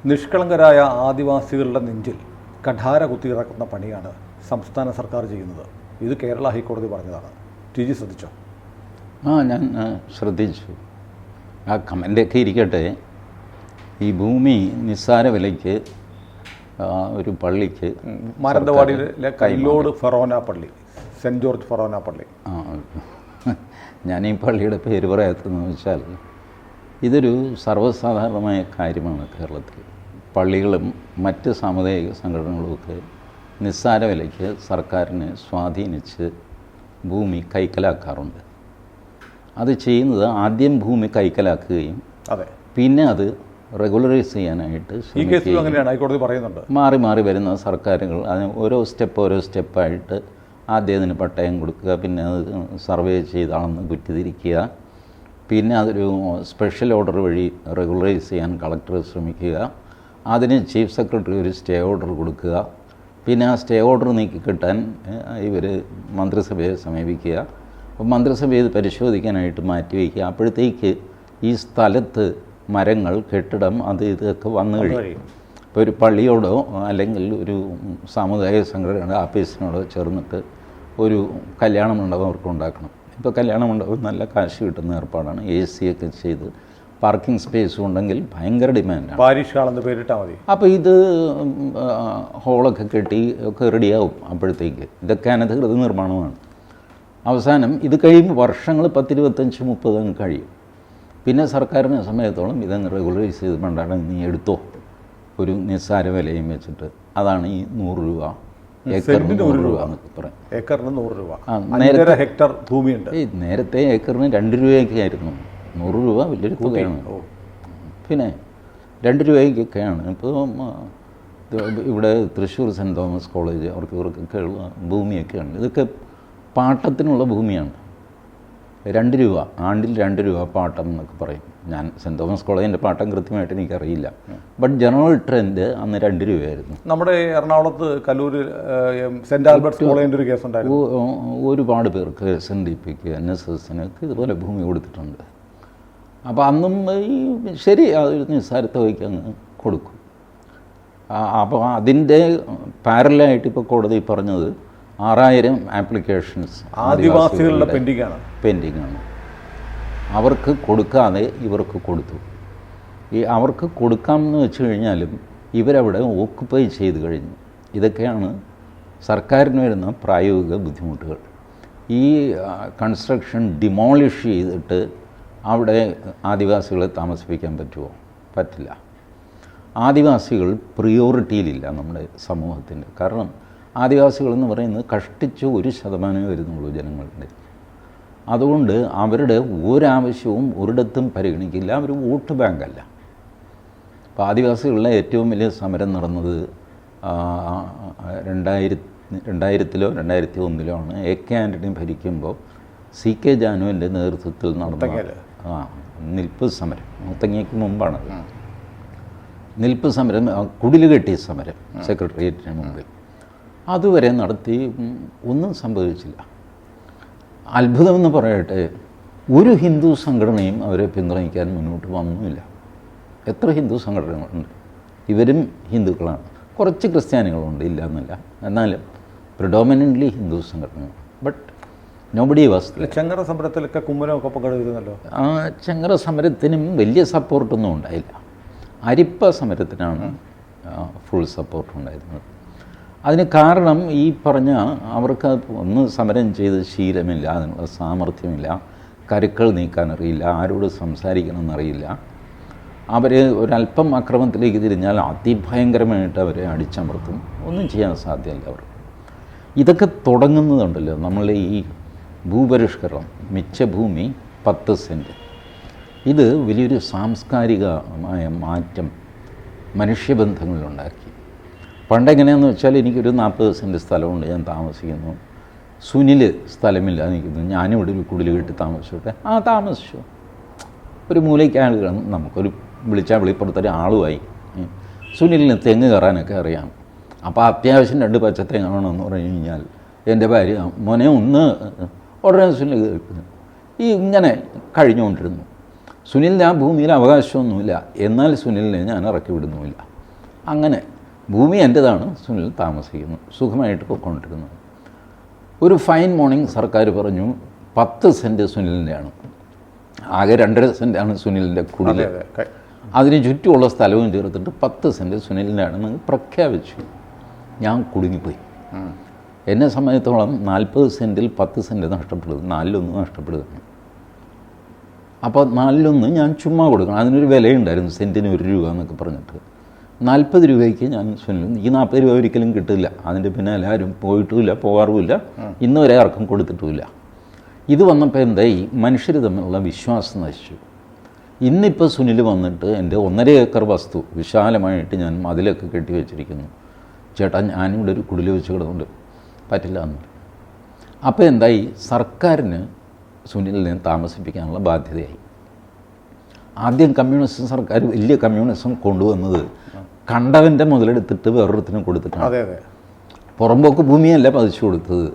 നിഷ്കളങ്കരായ ആദിവാസികളുടെ നെഞ്ചിൽ കഠാര കുത്തിയിറക്കുന്ന പണിയാണ് സംസ്ഥാന സർക്കാർ ചെയ്യുന്നത്. ഇത് കേരള ഹൈക്കോടതി പറഞ്ഞതാണ്. ടി ജി ശ്രദ്ധിച്ചോ? ഞാൻ ശ്രദ്ധിച്ചു. ആ കമൻ്റൊക്കെ ഇരിക്കട്ടെ. ഈ ഭൂമി നിസ്സാര വിലയ്ക്ക് ഒരു പള്ളിക്ക് മാനന്തവാടിയിലെ കൈലോട് ഫെറോന പള്ളി, സെൻറ്റ് ജോർജ് ഫെറോന പള്ളി. ഞാൻ ഈ പള്ളിയുടെ പേര് പറയാത്തതെന്ന് വെച്ചാൽ ഇതൊരു സർവ്വസാധാരണമായ കാര്യമാണ്. കേരളത്തിൽ പള്ളികളും മറ്റ് സാമുദായിക സംഘടനകളുമൊക്കെ നിസ്സാര വിലയ്ക്ക് സർക്കാരിനെ സ്വാധീനിച്ച് ഭൂമി കൈക്കലാക്കാറുണ്ട്. അത് ചെയ്യുന്നത് ആദ്യം ഭൂമി കൈക്കലാക്കുകയും പിന്നെ അത് റെഗുലറൈസ് ചെയ്യാനായിട്ട് ഹൈക്കോടതി പറയുന്നുണ്ട്. മാറി മാറി വരുന്ന സർക്കാരുകൾ അതിന് ഓരോ സ്റ്റെപ്പായിട്ട് ആദ്യം അതിന് പട്ടയം കൊടുക്കുക, പിന്നെ അത് സർവേ ചെയ്താണെന്ന് കുറ്റിതിരിക്കുക, പിന്നെ അതൊരു സ്പെഷ്യൽ ഓർഡർ വഴി റെഗുലറൈസ് ചെയ്യാൻ കളക്ടർ ശ്രമിക്കുക, അതിന് ചീഫ് സെക്രട്ടറി ഒരു സ്റ്റേ ഓർഡർ കൊടുക്കുക, പിന്നെ ആ സ്റ്റേ ഓർഡർ നീക്കിക്കിട്ടാൻ ഇവർ മന്ത്രിസഭയെ സമീപിക്കുക. അപ്പോൾ മന്ത്രിസഭ ഇത് പരിശോധിക്കാനായിട്ട് മാറ്റിവെക്കുക. അപ്പോഴത്തേക്ക് ഈ സ്ഥലത്ത് മരങ്ങൾ, കെട്ടിടം, അത് ഇതൊക്കെ വന്നു കഴിയും. ഇപ്പോൾ ഒരു പള്ളിയോടോ അല്ലെങ്കിൽ ഒരു സാമുദായിക സംഘടനയുടെ ആഫീസിനോടോ ചേർന്നിട്ട് ഒരു കല്യാണ മണ്ഡപം അവർക്ക് ഉണ്ടാക്കണം. ഇപ്പോൾ കല്യാണ മണ്ഡപം നല്ല കാശ് കിട്ടുന്ന ഏർപ്പാടാണ്. AC ഒക്കെ ചെയ്ത് പാർക്കിംഗ് സ്പേസും ഉണ്ടെങ്കിൽ ഭയങ്കര ഡിമാൻഡാണ്. പാരിഷ് ഹാളെന്ന് പേരിട്ടാൽ മതി. അപ്പോൾ ഇത് ഹോളൊക്കെ കെട്ടി ഒക്കെ റെഡിയാവും. അപ്പോഴത്തേക്ക് ഇതൊക്കെ അനധികൃത നിർമ്മാണമാണ്. അവസാനം ഇത് കഴിയുമ്പോൾ വർഷങ്ങൾ 10, 25, 30 അങ്ങ് കഴിയും. പിന്നെ സർക്കാരിനെ സമയത്തോളം ഇതങ്ങ് റെഗുലറൈസ് ചെയ്ത് പണ്ടാണ് നീ എടുത്തോ ഒരു നിസ്സാര വിലയും വെച്ചിട്ട്. അതാണ് ഈ 100 രൂപ, ഏക്കറിന് 100 രൂപ എന്നൊക്കെ പറയും. ഏക്കറിന് 100 രൂപ. നേരത്തെ ഹെക്ടർ ഭൂമിയുണ്ട്. നേരത്തെ ഏക്കറിന് 2 രൂപയൊക്കെ ആയിരുന്നു. 100 രൂപ വലിയൊരു തുകയാണ്. പിന്നെ 2 രൂപയ്ക്കൊക്കെയാണ്. ഇപ്പോൾ ഇവിടെ തൃശ്ശൂർ സെൻറ്റ് തോമസ് കോളേജ് ഇവർക്കൊക്കെ ഉള്ള ഭൂമിയൊക്കെയാണ്. ഇതൊക്കെ പാട്ടത്തിനുള്ള ഭൂമിയാണ്. 2 രൂപ, ആണ്ടിൽ 2 രൂപ പാട്ടം എന്നൊക്കെ പറയും. ഞാൻ സെൻറ്റ് തോമസ് കോളേജിൻ്റെ പാട്ടം കൃത്യമായിട്ട് എനിക്കറിയില്ല. ബട്ട് ജനറൽ ട്രെൻഡ് അന്ന് 2 രൂപയായിരുന്നു. നമ്മുടെ എറണാകുളത്ത് കല്ലൂരിൽ സെൻറ്റ് ആൽബർട്ട്സ് കോളേജിൻ്റെ ഒരു കേസുണ്ടായിരുന്നു. ഒരുപാട് പേർക്ക് SNDPക്ക്, NSSനൊക്കെ ഇതുപോലെ ഭൂമി കൊടുത്തിട്ടുണ്ട്. അപ്പോൾ അന്നും ഈ ശരി അതൊരു നിസ്സാരത്തുകയ്ക്ക് അങ്ങ് കൊടുക്കും. അപ്പോൾ അതിൻ്റെ പാരലായിട്ട് ഇപ്പോൾ കോടതി പറഞ്ഞത് 6000 ആപ്ലിക്കേഷൻസ് ആദിവാസികളുടെ പെൻഡിങ് ആണ്. അവർക്ക് കൊടുക്കാതെ ഇവർക്ക് കൊടുത്തു. ഈ അവർക്ക് കൊടുക്കാമെന്ന് വെച്ച് കഴിഞ്ഞാലും ഇവരവിടെ ഓക്കുപ്പൈ ചെയ്ത് കഴിഞ്ഞു. ഇതൊക്കെയാണ് സർക്കാരിന് വരുന്ന പ്രായോഗിക ബുദ്ധിമുട്ടുകൾ. ഈ കൺസ്ട്രക്ഷൻ ഡിമോളിഷ് ചെയ്തിട്ട് അവിടെ ആദിവാസികളെ താമസിപ്പിക്കാൻ പറ്റുമോ? പറ്റില്ല. ആദിവാസികൾ പ്രിയോറിറ്റിയിലില്ല നമ്മുടെ സമൂഹത്തിൻ്റെ. കാരണം ആദിവാസികളെന്ന് പറയുന്നത് കഷ്ടിച്ച് 1% വരുന്നുള്ളൂ ജനങ്ങളുടെ. അതുകൊണ്ട് അവരുടെ ഒരാവശ്യവും ഒരിടത്തും പരിഗണിക്കില്ല. അവർ വോട്ട് ബാങ്കല്ല. അപ്പോൾ ആദിവാസികളുടെ ഏറ്റവും വലിയ സമരം നടന്നത് 2000-ലോ 2001-ലോ ആണ്. AK ആൻ്റണി ഭരിക്കുമ്പോൾ CK ജാനുവിൻ്റെ നേതൃത്വത്തിൽ നടന്ന നിൽപ്പ് സമരം. മുത്തങ്ങയ്ക്ക് മുമ്പാണ് നിൽപ്പ് സമരം, കുടില് കെട്ടിയ സമരം സെക്രട്ടേറിയറ്റിന് മുമ്പിൽ. അതുവരെ നടത്തി, ഒന്നും സംഭവിച്ചില്ല. അത്ഭുതമെന്ന് പറയട്ടെ, ഒരു ഹിന്ദു സംഘടനയും അവരെ പിന്തുണയ്ക്കാൻ മുന്നോട്ട് വന്നുമില്ല. എത്ര ഹിന്ദു സംഘടനകളുണ്ട്? ഇവരും ഹിന്ദുക്കളാണ്. കുറച്ച് ക്രിസ്ത്യാനികളുണ്ട്, ഇല്ല എന്നല്ല. എന്നാലും പ്രിഡോമിനൻ്റ്ലി ഹിന്ദു സംഘടനകൾ. But nobody was. ചെങ്ങറ സമരത്തിലൊക്കെ കുമ്മനമൊക്കെ പങ്കെടുക്കുന്നുണ്ടല്ലോ. ആ ചെങ്ങറ സമരത്തിനും വലിയ സപ്പോർട്ടൊന്നും ഉണ്ടായില്ല. അരിപ്പ സമരത്തിനാണ് ഫുൾ സപ്പോർട്ട് ഉണ്ടായിരുന്നത്. അതിന് കാരണം ഈ പറഞ്ഞ അവർക്ക് ഒന്ന് സമരം ചെയ്ത് ശീലമില്ല, അതിനുള്ള സാമർഥ്യമില്ല, കരുക്കൾ നീക്കാനറിയില്ല, ആരോട് സംസാരിക്കണമെന്നറിയില്ല. അവർ ഒരല്പം അക്രമത്തിലേക്ക് തിരിഞ്ഞാൽ അതിഭയങ്കരമായിട്ട് അവരെ അടിച്ചമർത്തും. ഒന്നും ചെയ്യാൻ സാധ്യമല്ല അവർ. ഇതൊക്കെ തുടങ്ങുന്നതുണ്ടല്ലോ നമ്മൾ ഈ ഭൂപരിഷ്കരണം. മിച്ച ഭൂമി 10 സെൻറ്റ്. ഇത് വലിയൊരു സാംസ്കാരികമായ മാറ്റം മനുഷ്യബന്ധങ്ങളിലുണ്ടാക്കി. പണ്ടെങ്ങനെയാണെന്ന് വെച്ചാൽ എനിക്കൊരു 40 സെൻറ്റ് സ്ഥലമുണ്ട്, ഞാൻ താമസിക്കുന്നു. സുനിൽ സ്ഥലമില്ല നിൽക്കുന്നു, ഞാനിവിടെ ഒരു കുടിൽ കെട്ടി താമസിച്ചോട്ടെ. താമസിച്ചു. ഒരു മൂലയ്ക്ക് ആളുകൾ, നമുക്കൊരു വിളിച്ചാൽ വിളിപ്പുറത്തൊരു ആളുമായി. സുനിലിന് തെങ്ങ് കയറാനൊക്കെ അറിയാം. അപ്പോൾ അത്യാവശ്യം 2 പച്ചത്തേങ്ങാണെന്ന് പറഞ്ഞു കഴിഞ്ഞാൽ എൻ്റെ ഭാര്യ, മോനെ ഒന്ന് ഉടനെ സുനിൽ കേൾക്കുന്നു. ഇങ്ങനെ കഴിഞ്ഞുകൊണ്ടിരുന്നു. സുനിലിന് ആ ഭൂമിയിൽ അവകാശമൊന്നുമില്ല. എന്നാൽ സുനിലിനെ ഞാൻ ഇറക്കി വിടുന്നുമില്ല. അങ്ങനെ ഭൂമി എൻ്റേതാണ്, സുനിൽ താമസിക്കുന്നു, സുഖമായിട്ട് പോയിക്കൊണ്ടിരുന്നു. ഒരു ഫൈൻ മോർണിംഗ് സർക്കാർ പറഞ്ഞു 10 സെൻറ്റ് സുനിലിൻ്റെയാണ്. ആകെ 2.5 സെൻറ്റാണ് സുനിലിൻ്റെ കുടിൽ. അതിന് ചുറ്റുമുള്ള സ്ഥലവും ചേർത്തിട്ട് 10 സെൻറ്റ് സുനിലിൻ്റെയാണെന്ന് പ്രഖ്യാപിച്ചു. ഞാൻ കുടുങ്ങിപ്പോയി. എന്നെ സംബന്ധിച്ചോളം 40 സെൻറ്റിൽ 10 സെൻറ്റ് നഷ്ടപ്പെടുന്നു, 4-1 നഷ്ടപ്പെടുകയാണ്. അപ്പോൾ 4-1 ഞാൻ ചുമ്മാ കൊടുക്കണം. അതിനൊരു വിലയുണ്ടായിരുന്നു, സെൻറ്റിന് 1 രൂപ എന്നൊക്കെ പറഞ്ഞിട്ട്. 40 രൂപയ്ക്ക് ഞാൻ സുനിൽ, ഈ 40 രൂപ ഒരിക്കലും കിട്ടില്ല. അതിൻ്റെ പിന്നെ എല്ലാവരും പോയിട്ടുമില്ല, പോകാറുമില്ല, ഇന്ന് വരെ ആർക്കും കൊടുത്തിട്ടുമില്ല. ഇത് വന്നപ്പോൾ എന്തായി, മനുഷ്യർ തമ്മിലുള്ള വിശ്വാസം നശിച്ചു. ഇന്നിപ്പോൾ സുനിൽ വന്നിട്ട് എൻ്റെ 1.5 ഏക്കർ വസ്തു വിശാലമായിട്ട് ഞാൻ മതിലൊക്കെ കെട്ടി വെച്ചിരിക്കുന്നു. ചേട്ടാ, ഞാനിവിടെ ഒരു കുടിൽ വെച്ച് കിടന്നുണ്ട്, പറ്റില്ല എന്ന്. അപ്പോൾ എന്തായി, സർക്കാരിന് സുനിലിനെ താമസിപ്പിക്കാനുള്ള ബാധ്യതയായി. ആദ്യം കമ്മ്യൂണിസ്റ്റ് സർക്കാർ വലിയ കമ്മ്യൂണിസം കൊണ്ടുവന്നത് കണ്ടവൻ്റെ മുതലെടുത്തിട്ട് വേറൊരുത്തിനും കൊടുത്തിട്ടാണ്. പുറമ്പോക്ക് ഭൂമിയല്ല പതിച്ചു കൊടുത്തത്,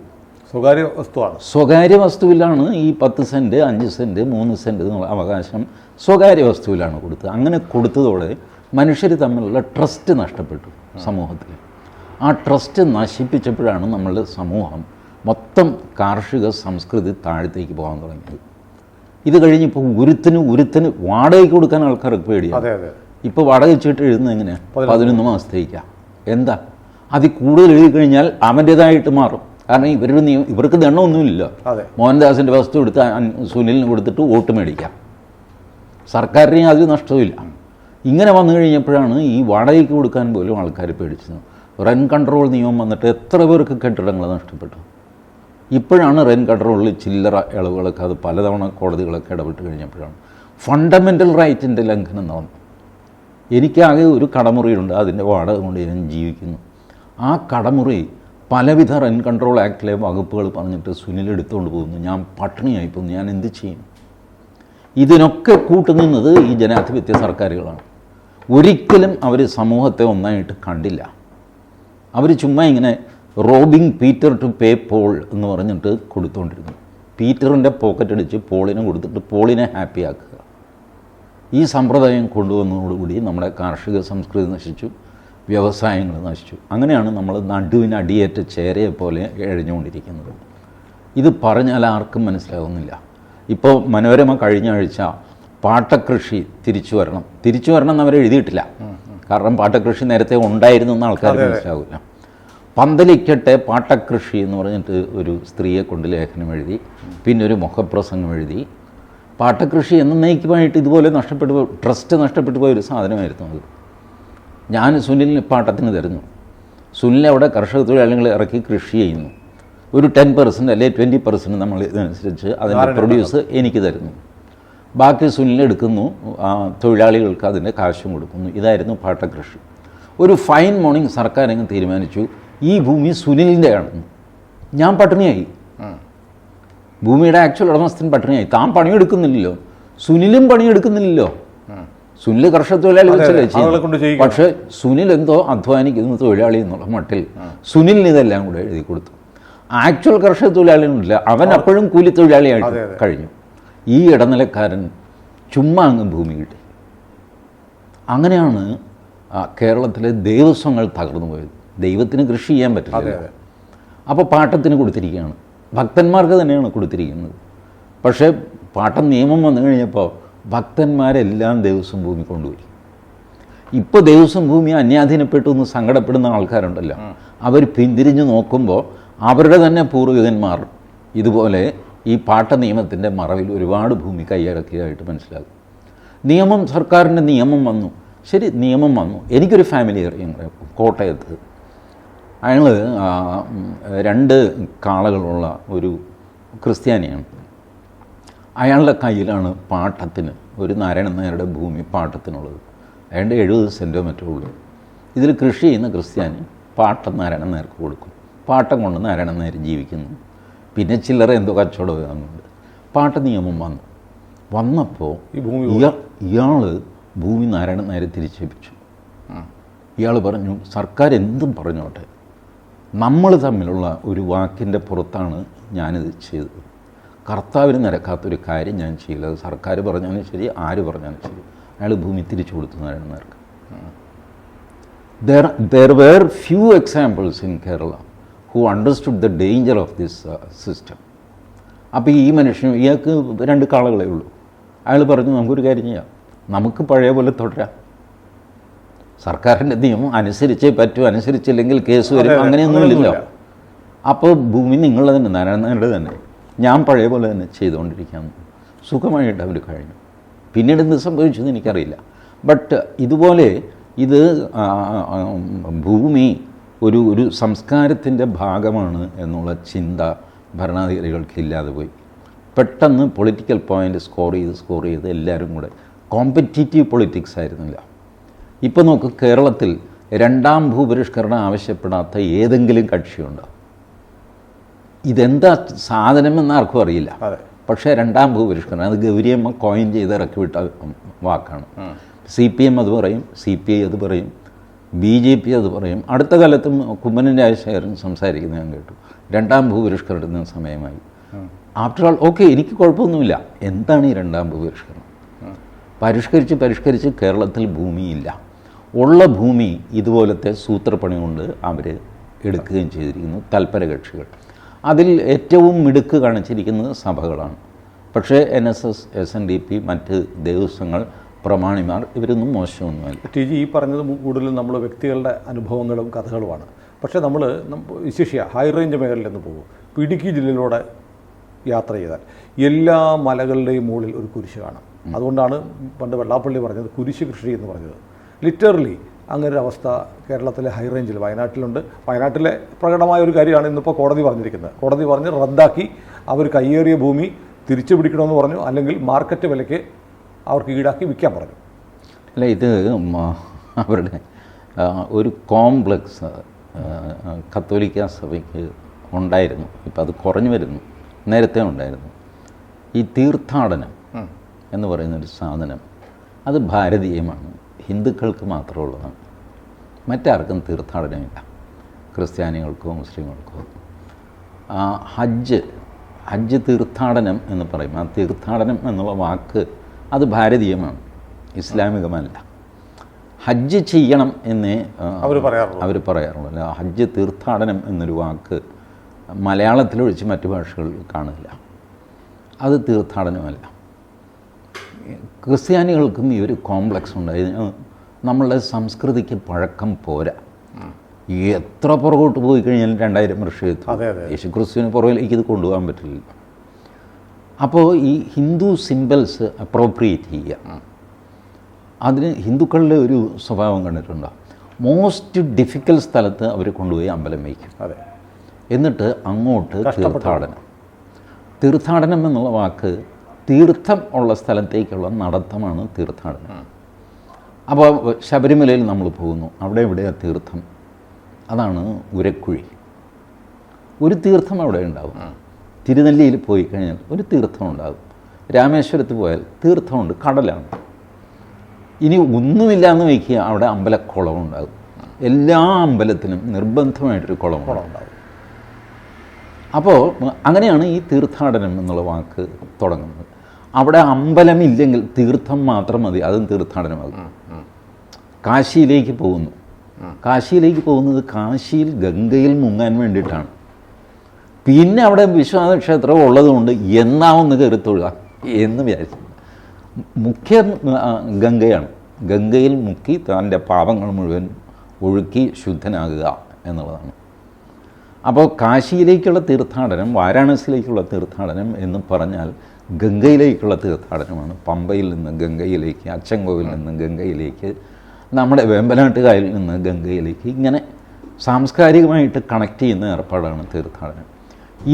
സ്വകാര്യ വസ്തുവാണ്. സ്വകാര്യ വസ്തുവിലാണ് ഈ 10 സെൻറ്റ് 5 സെൻറ്റ് 3 സെൻറ്റ് എന്നുള്ള അവകാശം സ്വകാര്യ വസ്തുവിലാണ് കൊടുത്തത്. അങ്ങനെ കൊടുത്തതോടെ മനുഷ്യർ തമ്മിലുള്ള ട്രസ്റ്റ് നഷ്ടപ്പെട്ടു സമൂഹത്തിൽ. ആ ട്രസ്റ്റ് നശിപ്പിച്ചപ്പോഴാണ് നമ്മളുടെ സമൂഹം മൊത്തം കാർഷിക സംസ്കൃതി താഴത്തേക്ക് പോകാൻ തുടങ്ങിയത്. ഇത് കഴിഞ്ഞിപ്പോൾ ഒരുത്തിന് വാടകയ്ക്ക് കൊടുക്കാൻ ആൾക്കാർക്ക് പേടിയാണ്. ഇപ്പോൾ വാടക ചീട്ട് എഴുതുന്നത് എങ്ങനെയാണ്? 11 മാസത്തേക്കാണ്. എന്താ, അതിൽ കൂടുതൽ എഴുതി കഴിഞ്ഞാൽ അവൻ്റേതായിട്ട് മാറും. കാരണം ഇവർക്ക് ദണ്ണമൊന്നുമില്ല. മോഹൻദാസിൻ്റെ വസ്തു എടുത്ത് സുനിലിന് കൊടുത്തിട്ട് വോട്ട് മേടിക്കാം, സർക്കാരിന് അതിൽ നഷ്ടമില്ല. ഇങ്ങനെ വന്നു കഴിഞ്ഞപ്പോഴാണ് ഈ വാടകയ്ക്ക് കൊടുക്കാൻ പോലും ആൾക്കാർ പേടിച്ചത്. റെൻ കൺട്രോൾ നിയമം വന്നിട്ട് എത്ര പേർക്ക് കെട്ടിടങ്ങൾ നഷ്ടപ്പെട്ടു. ഇപ്പോഴാണ് റെൻ കൺട്രോളിൽ ചില്ലറ ഇളവുകളൊക്കെ, അത് പലതവണ കോടതികളൊക്കെ ഇടപെട്ട് കഴിഞ്ഞപ്പോഴാണ് ഫണ്ടമെൻ്റൽ റൈറ്റിൻ്റെ ലംഘനം നടന്നു. എനിക്കാകെ ഒരു കടമുറിയുണ്ട്, അതിൻ്റെ വാടക കൊണ്ട് ഞാൻ ജീവിക്കുന്നു. ആ കടമുറി പലവിധ റെൻ കൺട്രോൾ ആക്ടിലെ വകുപ്പുകൾ പറഞ്ഞിട്ട് സുനിൽ എടുത്തുകൊണ്ട് പോകുന്നു. ഞാൻ പട്ടിണിയായി പോകുന്നു, ഞാൻ എന്ത് ചെയ്യും? ഇതിനൊക്കെ കൂട്ടുനിന്നത് ഈ ജനാധിപത്യ സർക്കാരുകളാണ്. ഒരിക്കലും അവർ സമൂഹത്തെ ഒന്നായിട്ട് കണ്ടില്ല. അവർ ചുമ്മാ ഇങ്ങനെ robbing Peter to pay Paul എന്ന് പറഞ്ഞിട്ട് കൊടുത്തുകൊണ്ടിരുന്നു. പീറ്ററിൻ്റെ പോക്കറ്റ് അടിച്ച് പോളിനെ കൊടുത്തിട്ട് പോളിനെ ഹാപ്പിയാക്കുക. ഈ സമ്പ്രദായം കൊണ്ടുവന്നതോടുകൂടി നമ്മുടെ കാർഷിക സംസ്കൃതി നശിച്ചു, വ്യവസായങ്ങൾ നശിച്ചു. അങ്ങനെയാണ് നമ്മൾ നടുവിന് അടിയേറ്റ ചേരയെ പോലെ എഴഞ്ഞുകൊണ്ടിരിക്കുന്നത്. ഇത് പറഞ്ഞാൽ ആർക്കും മനസ്സിലാവുന്നില്ല. ഇപ്പോൾ മനോരമ കഴിഞ്ഞ ആഴ്ച പാട്ടകൃഷി തിരിച്ചു വരണം എന്നവർ എഴുതിയിട്ടില്ല. കാരണം പാട്ടകൃഷി നേരത്തെ ഉണ്ടായിരുന്നു എന്ന് ആൾക്കാർ മനസ്സിലാവില്ല. പന്തലിക്കട്ടെ പാട്ടകൃഷി എന്ന് പറഞ്ഞിട്ട് ഒരു സ്ത്രീയെ കൊണ്ട് ലേഖനം എഴുതി, പിന്നെ ഒരു മുഖപ്രസംഗം എഴുതി. പാട്ടകൃഷി എന്നേക്കുമായിട്ട് ഇതുപോലെ ട്രസ്റ്റ് നഷ്ടപ്പെട്ടു പോയ ഒരു സാധനമായിരുന്നു അത്. ഞാൻ സുനിലിന് പാട്ടത്തിന് തരുന്നു. സുനിൽ അവിടെ കർഷക തൊഴിലാളികളെ ഇറക്കി കൃഷി ചെയ്യുന്നു. ഒരു 10% അല്ലെങ്കിൽ 20% നമ്മൾ ഇതനുസരിച്ച് അതിൻ്റെ പ്രൊഡ്യൂസ് എനിക്ക് തരുന്നു. ബാക്കി സുനിലെടുക്കുന്നു, തൊഴിലാളികൾക്ക് അതിൻ്റെ കാശും കൊടുക്കുന്നു. ഇതായിരുന്നു പാട്ടകൃഷി. ഒരു ഫൈൻ മോർണിംഗ് സർക്കാർ അങ്ങ് തീരുമാനിച്ചു ഈ ഭൂമി സുനിലിൻ്റെയാണെന്ന്. ഞാൻ പട്ടിണിയായി. ഭൂമിയുടെ ആക്ച്വൽ ഉടമസ്ഥൻ പട്ടിണിയായി. താൻ പണിയെടുക്കുന്നില്ലല്ലോ, സുനിലും പണിയെടുക്കുന്നില്ലല്ലോ. സുനിൽ കർഷക തൊഴിലാളി വെച്ചല്ലേ ചെയ്യും. പക്ഷേ സുനിൽ എന്തോ അധ്വാനിക്കുന്ന തൊഴിലാളി എന്നുള്ള മട്ടിൽ സുനിലിന് ഇതെല്ലാം കൂടെ എഴുതി കൊടുത്തു. ആക്ച്വൽ കർഷക തൊഴിലാളികളില്ല, അവൻ അപ്പോഴും കൂലി തൊഴിലാളിയായിട്ട് കഴിഞ്ഞു. ഈ ഇടനിലക്കാരൻ ചുമ്മാ അങ്ങ് ഭൂമി കിട്ടി. അങ്ങനെയാണ് കേരളത്തിലെ ദേവസ്വങ്ങൾ തകർന്നു പോയത്. ദൈവത്തിന് കൃഷി ചെയ്യാൻ പറ്റില്ല. അപ്പോൾ പാട്ടത്തിന് കൊടുത്തിരിക്കുകയാണ്, ഭക്തന്മാർക്ക് തന്നെയാണ് കൊടുത്തിരിക്കുന്നത്. പക്ഷേ പാട്ടം നിയമം വന്നു കഴിഞ്ഞപ്പോൾ ഭക്തന്മാരെല്ലാം ദേവസ്വം ഭൂമി കൊണ്ടുപോയി. ഇപ്പോൾ ദേവസ്വം ഭൂമി അന്യാധീനപ്പെട്ടു എന്ന് സങ്കടപ്പെടുന്ന ആൾക്കാരുണ്ടല്ലോ, അവർ പിന്തിരിഞ്ഞ് നോക്കുമ്പോൾ അവരുടെ തന്നെ പൂർവികന്മാർ ഇതുപോലെ ഈ പാട്ട നിയമത്തിൻ്റെ മറവിൽ ഒരുപാട് ഭൂമി കൈയടക്കിയതായിട്ട് മനസ്സിലാകും. സർക്കാരിൻ്റെ നിയമം വന്നു, ശരി, നിയമം വന്നു. എനിക്കൊരു ഫാമിലി അറിയാം കോട്ടയത്ത്. അയാൾ 2 കാളകളുള്ള ഒരു ക്രിസ്ത്യാനിയാണ്. അയാളുടെ കയ്യിലാണ് പാട്ടത്തിന് ഒരു നാരായണൻ നായരുടെ ഭൂമി പാട്ടത്തിനുള്ളത്. അയാളുടെ 70 സെൻറ്റോ മറ്റോ ഉള്ളൂ. ഇതിൽ കൃഷി ചെയ്യുന്ന ക്രിസ്ത്യാനി പാട്ടം നാരായണൻ നായർക്ക് കൊടുക്കും. പാട്ടം കൊണ്ട് നാരായണൻ നായർ ജീവിക്കുന്നു. പിന്നെ ചില്ലറ എന്തോ കച്ചവടം വാങ്ങുന്നുണ്ട്. പാട്ട നിയമം വന്നപ്പോൾ ഇയാൾ ഭൂമി നാരായണൻ നായരെ തിരിച്ചേൽപ്പിച്ചു. ഇയാൾ പറഞ്ഞു സർക്കാർ എന്തും പറഞ്ഞോട്ടെ, നമ്മൾ തമ്മിലുള്ള ഒരു വാക്കിൻ്റെ പുറത്താണ് ഞാനിത് ചെയ്തത്. കർത്താവിന് നിരക്കാത്തൊരു കാര്യം ഞാൻ ചെയ്യില്ല. അത് സർക്കാർ പറഞ്ഞാലും ശരി, ആര് പറഞ്ഞാലും ശരി. അയാൾ ഭൂമി തിരിച്ചു കൊടുത്തു നാരായണൻ നായർക്ക്. there were few examples in Kerala who understood the danger of this system. അപ്പോൾ ഈ മനുഷ്യൻ, ഇയാൾക്ക് 2 കാളകളേ ഉള്ളൂ. അയാൾ പറഞ്ഞു, നമുക്കൊരു കാര്യം ചെയ്യാം, നമുക്ക് പഴയ പോലെ തുടരാം, സർക്കാരിൻ്റെ നിയമം അനുസരിച്ചേ പറ്റൂ, അനുസരിച്ചില്ലെങ്കിൽ കേസ് വരും, അങ്ങനെയൊന്നുമില്ലല്ലോ. അപ്പോൾ ഭൂമി നിങ്ങളുടെ തന്നെ, നാരായണൻ്റെ തന്നെ, ഞാൻ പഴയ പോലെ തന്നെ ചെയ്തുകൊണ്ടിരിക്കാം. സുഖമായിട്ട് അവർ കഴിഞ്ഞു. പിന്നീട് എന്ത് സംഭവിച്ചെന്ന് എനിക്കറിയില്ല. ബട്ട് ഇതുപോലെ ഇത് ഭൂമി ഒരു സംസ്കാരത്തിൻ്റെ ഭാഗമാണ് എന്നുള്ള ചിന്ത ഭരണാധികാരികൾക്ക് ഇല്ലാതെ പോയി. പെട്ടെന്ന് പൊളിറ്റിക്കൽ പോയിൻ്റ് സ്കോർ ചെയ്ത് എല്ലാവരും കൂടെ കോമ്പറ്റീറ്റീവ് പൊളിറ്റിക്സ് ആയിരുന്നില്ല. ഇപ്പോൾ നോക്ക്, കേരളത്തിൽ 2ാം ഭൂപരിഷ്കരണം ആവശ്യപ്പെടാത്ത ഏതെങ്കിലും കക്ഷിയുണ്ടോ? ഇതെന്താ സാധനമെന്ന് ആർക്കും അറിയില്ല. പക്ഷേ 2ാം ഭൂപരിഷ്കരണം അത് ഗൗരിയമ്മ കോയിൻ ചെയ്ത് ഇറക്കി വിട്ട വാക്കാണ്. CPM അത് പറയും, CPI അത് പറയും, BJP അത് പറയും. അടുത്ത കാലത്തും കുമ്മനം രാജശേഖരൻ സംസാരിക്കുന്നത് ഞാൻ കേട്ടു, 2ാം ഭൂപരിഷ്കരണത്തിന് സമയമായി. ആഫ്റ്റർ ഓൾ ഓക്കെ, എനിക്ക് കുഴപ്പമൊന്നുമില്ല. എന്താണ് ഈ 2ാം ഭൂപരിഷ്കരണം? പരിഷ്കരിച്ച് കേരളത്തിൽ ഭൂമിയില്ല. ഉള്ള ഭൂമി ഇതുപോലത്തെ സൂത്രപ്പണി കൊണ്ട് അവർ എടുക്കുകയും ചെയ്തിരിക്കുന്നു തൽപര കക്ഷികൾ. അതിൽ ഏറ്റവും മിടുക്ക് കാണിച്ചിരിക്കുന്നത് സഭകളാണ്. പക്ഷേ NSS, SNDP, മറ്റ് ദേവസ്വങ്ങൾ, പ്രമാണിമാർ, ഇവരൊന്നും മോശമൊന്നുമല്ല. TG ഈ പറഞ്ഞത് കൂടുതലും നമ്മൾ വ്യക്തികളുടെ അനുഭവങ്ങളും കഥകളുമാണ്. പക്ഷേ നമ്മൾ വിശേഷിയ ഹൈ റേഞ്ച് മേഖലയിൽ നിന്ന് പോകും. ഇടുക്കി ജില്ലയിലൂടെ യാത്ര ചെയ്താൽ എല്ലാ മലകളുടെയും മുകളിൽ ഒരു കുരിശ് കാണാം. അതുകൊണ്ടാണ് പണ്ട് വെള്ളാപ്പള്ളി പറഞ്ഞത് കുരിശ് കൃഷി എന്ന് പറഞ്ഞത്. ലിറ്ററലി അങ്ങനെ ഒരു അവസ്ഥ കേരളത്തിലെ ഹൈ റേഞ്ചിൽ വയനാട്ടിലുണ്ട്. വയനാട്ടിലെ പ്രകടമായ ഒരു കാര്യമാണ് ഇന്നിപ്പോൾ കോടതി പറഞ്ഞിരിക്കുന്നത്. കോടതി പറഞ്ഞ് റദ്ദാക്കി അവർ കയ്യേറിയ ഭൂമി തിരിച്ചു പിടിക്കണമെന്ന് പറഞ്ഞു, അല്ലെങ്കിൽ മാർക്കറ്റ് വിലയ്ക്ക് അവർക്ക് ഈടാക്കി വിൽക്കാൻ പറഞ്ഞു. അല്ല, ഇത് അവരുടെ ഒരു കോംപ്ലക്സ് കത്തോലിക്ക സഭയ്ക്ക് ഉണ്ടായിരുന്നു. ഇപ്പം അത് കുറഞ്ഞു വരുന്നു. നേരത്തെ ഉണ്ടായിരുന്നു. ഈ തീർത്ഥാടനം എന്ന് പറയുന്നൊരു സാധനം അത് ഭാരതീയമാണ്, ഹിന്ദുക്കൾക്ക് മാത്രമുള്ളതാണ്. മറ്റാർക്കും തീർത്ഥാടനമില്ല, ക്രിസ്ത്യാനികൾക്കോ മുസ്ലിങ്ങൾക്കോ. ഹജ്ജ് തീർത്ഥാടനം എന്ന് പറയും. ആ തീർത്ഥാടനം എന്നുള്ള വാക്ക് അത് ഭാരതീയമാണ്, ഇസ്ലാമികമല്ല. ഹജ്ജ് ചെയ്യണം എന്നേ അവർ പറയാറുള്ളൂ. ഹജ്ജ് തീർത്ഥാടനം എന്നൊരു വാക്ക് മലയാളത്തിലൊഴിച്ച് മറ്റു ഭാഷകളിൽ കാണില്ല. അത് തീർത്ഥാടനമല്ല. ക്രിസ്ത്യാനികൾക്കും ഈ ഒരു കോംപ്ലക്സ് ഉണ്ടായി. നമ്മളുടെ സംസ്കൃതിക്ക് പഴക്കം പോരാ. എത്ര പുറകോട്ട് പോയി കഴിഞ്ഞാൽ 2000 വർഷം എത്തും. യേശുക്രിസ്തുവിന് പുറകിലേക്ക് ഇത് കൊണ്ടുപോകാൻ പറ്റില്ല. അപ്പോൾ ഈ ഹിന്ദു സിംബൽസ് അപ്രോപ്രിയേറ്റ് ചെയ്യുക, അതിന് ഹിന്ദുക്കളുടെ ഒരു സ്വഭാവം കണ്ടിട്ടുണ്ടോ? മോസ്റ്റ് ഡിഫിക്കൽട്ട് സ്ഥലത്ത് അവർ കൊണ്ടുപോയി അമ്പലം വയ്ക്കും. എന്നിട്ട് അങ്ങോട്ട് തീർത്ഥാടനം എന്നുള്ള വാക്ക് തീർത്ഥം ഉള്ള സ്ഥലത്തേക്കുള്ള നടത്തമാണ് തീർത്ഥാടനം. അപ്പോൾ ശബരിമലയിൽ നമ്മൾ പോകുന്നു, അവിടെ എവിടെയാണ് തീർത്ഥം? അതാണ് ഉരക്കുഴി. ഒരു തീർത്ഥം അവിടെ ഉണ്ടാവും. തിരുനെല്ലിയിൽ പോയി കഴിഞ്ഞാൽ ഒരു തീർത്ഥം ഉണ്ടാകും. രാമേശ്വരത്ത് പോയാൽ തീർത്ഥമുണ്ട്, കടലാണ്. ഇനി ഒന്നുമില്ലാന്ന് വയ്ക്കുക, അവിടെ അമ്പലക്കുളം ഉണ്ടാകും. എല്ലാ അമ്പലത്തിനും നിർബന്ധമായിട്ടൊരു കുളം ഉണ്ടാകും. അപ്പോൾ അങ്ങനെയാണ് ഈ തീർത്ഥാടനം എന്നുള്ള വാക്ക് തുടങ്ങുന്നത്. അവിടെ അമ്പലമില്ലെങ്കിൽ തീർത്ഥം മാത്രം മതി, അതും തീർത്ഥാടനമാകും. കാശിയിലേക്ക് പോകുന്നു. കാശിയിലേക്ക് പോകുന്നത് കാശിയിൽ ഗംഗയിൽ മുങ്ങാൻ വേണ്ടിയിട്ടാണ്. പിന്നെ അവിടെ വിശ്വനാഥ ക്ഷേത്രം ഉള്ളതുകൊണ്ട് എന്നാവൊന്ന് കയറി തൊഴുക എന്ന് വിചാരിച്ചു. മുഖ്യ ഗംഗയാണ്. ഗംഗയിൽ മുക്കി തൻ്റെ പാപങ്ങൾ മുഴുവൻ ഒഴുക്കി ശുദ്ധനാകുക എന്നുള്ളതാണ്. അപ്പോൾ കാശിയിലേക്കുള്ള തീർത്ഥാടനം, വാരാണസിയിലേക്കുള്ള തീർത്ഥാടനം എന്ന് പറഞ്ഞാൽ ഗംഗയിലേക്കുള്ള തീർത്ഥാടനമാണ്. പമ്പയിൽ നിന്ന് ഗംഗയിലേക്ക്, അച്ചൻകോവിൽ നിന്ന് ഗംഗയിലേക്ക്, നമ്മുടെ വേമ്പനാട്ടുകായലിൽ നിന്ന് ഗംഗയിലേക്ക്, ഇങ്ങനെ സാംസ്കാരികമായിട്ട് കണക്ട് ചെയ്യുന്ന ഏർപ്പാടാണ് തീർത്ഥാടനം.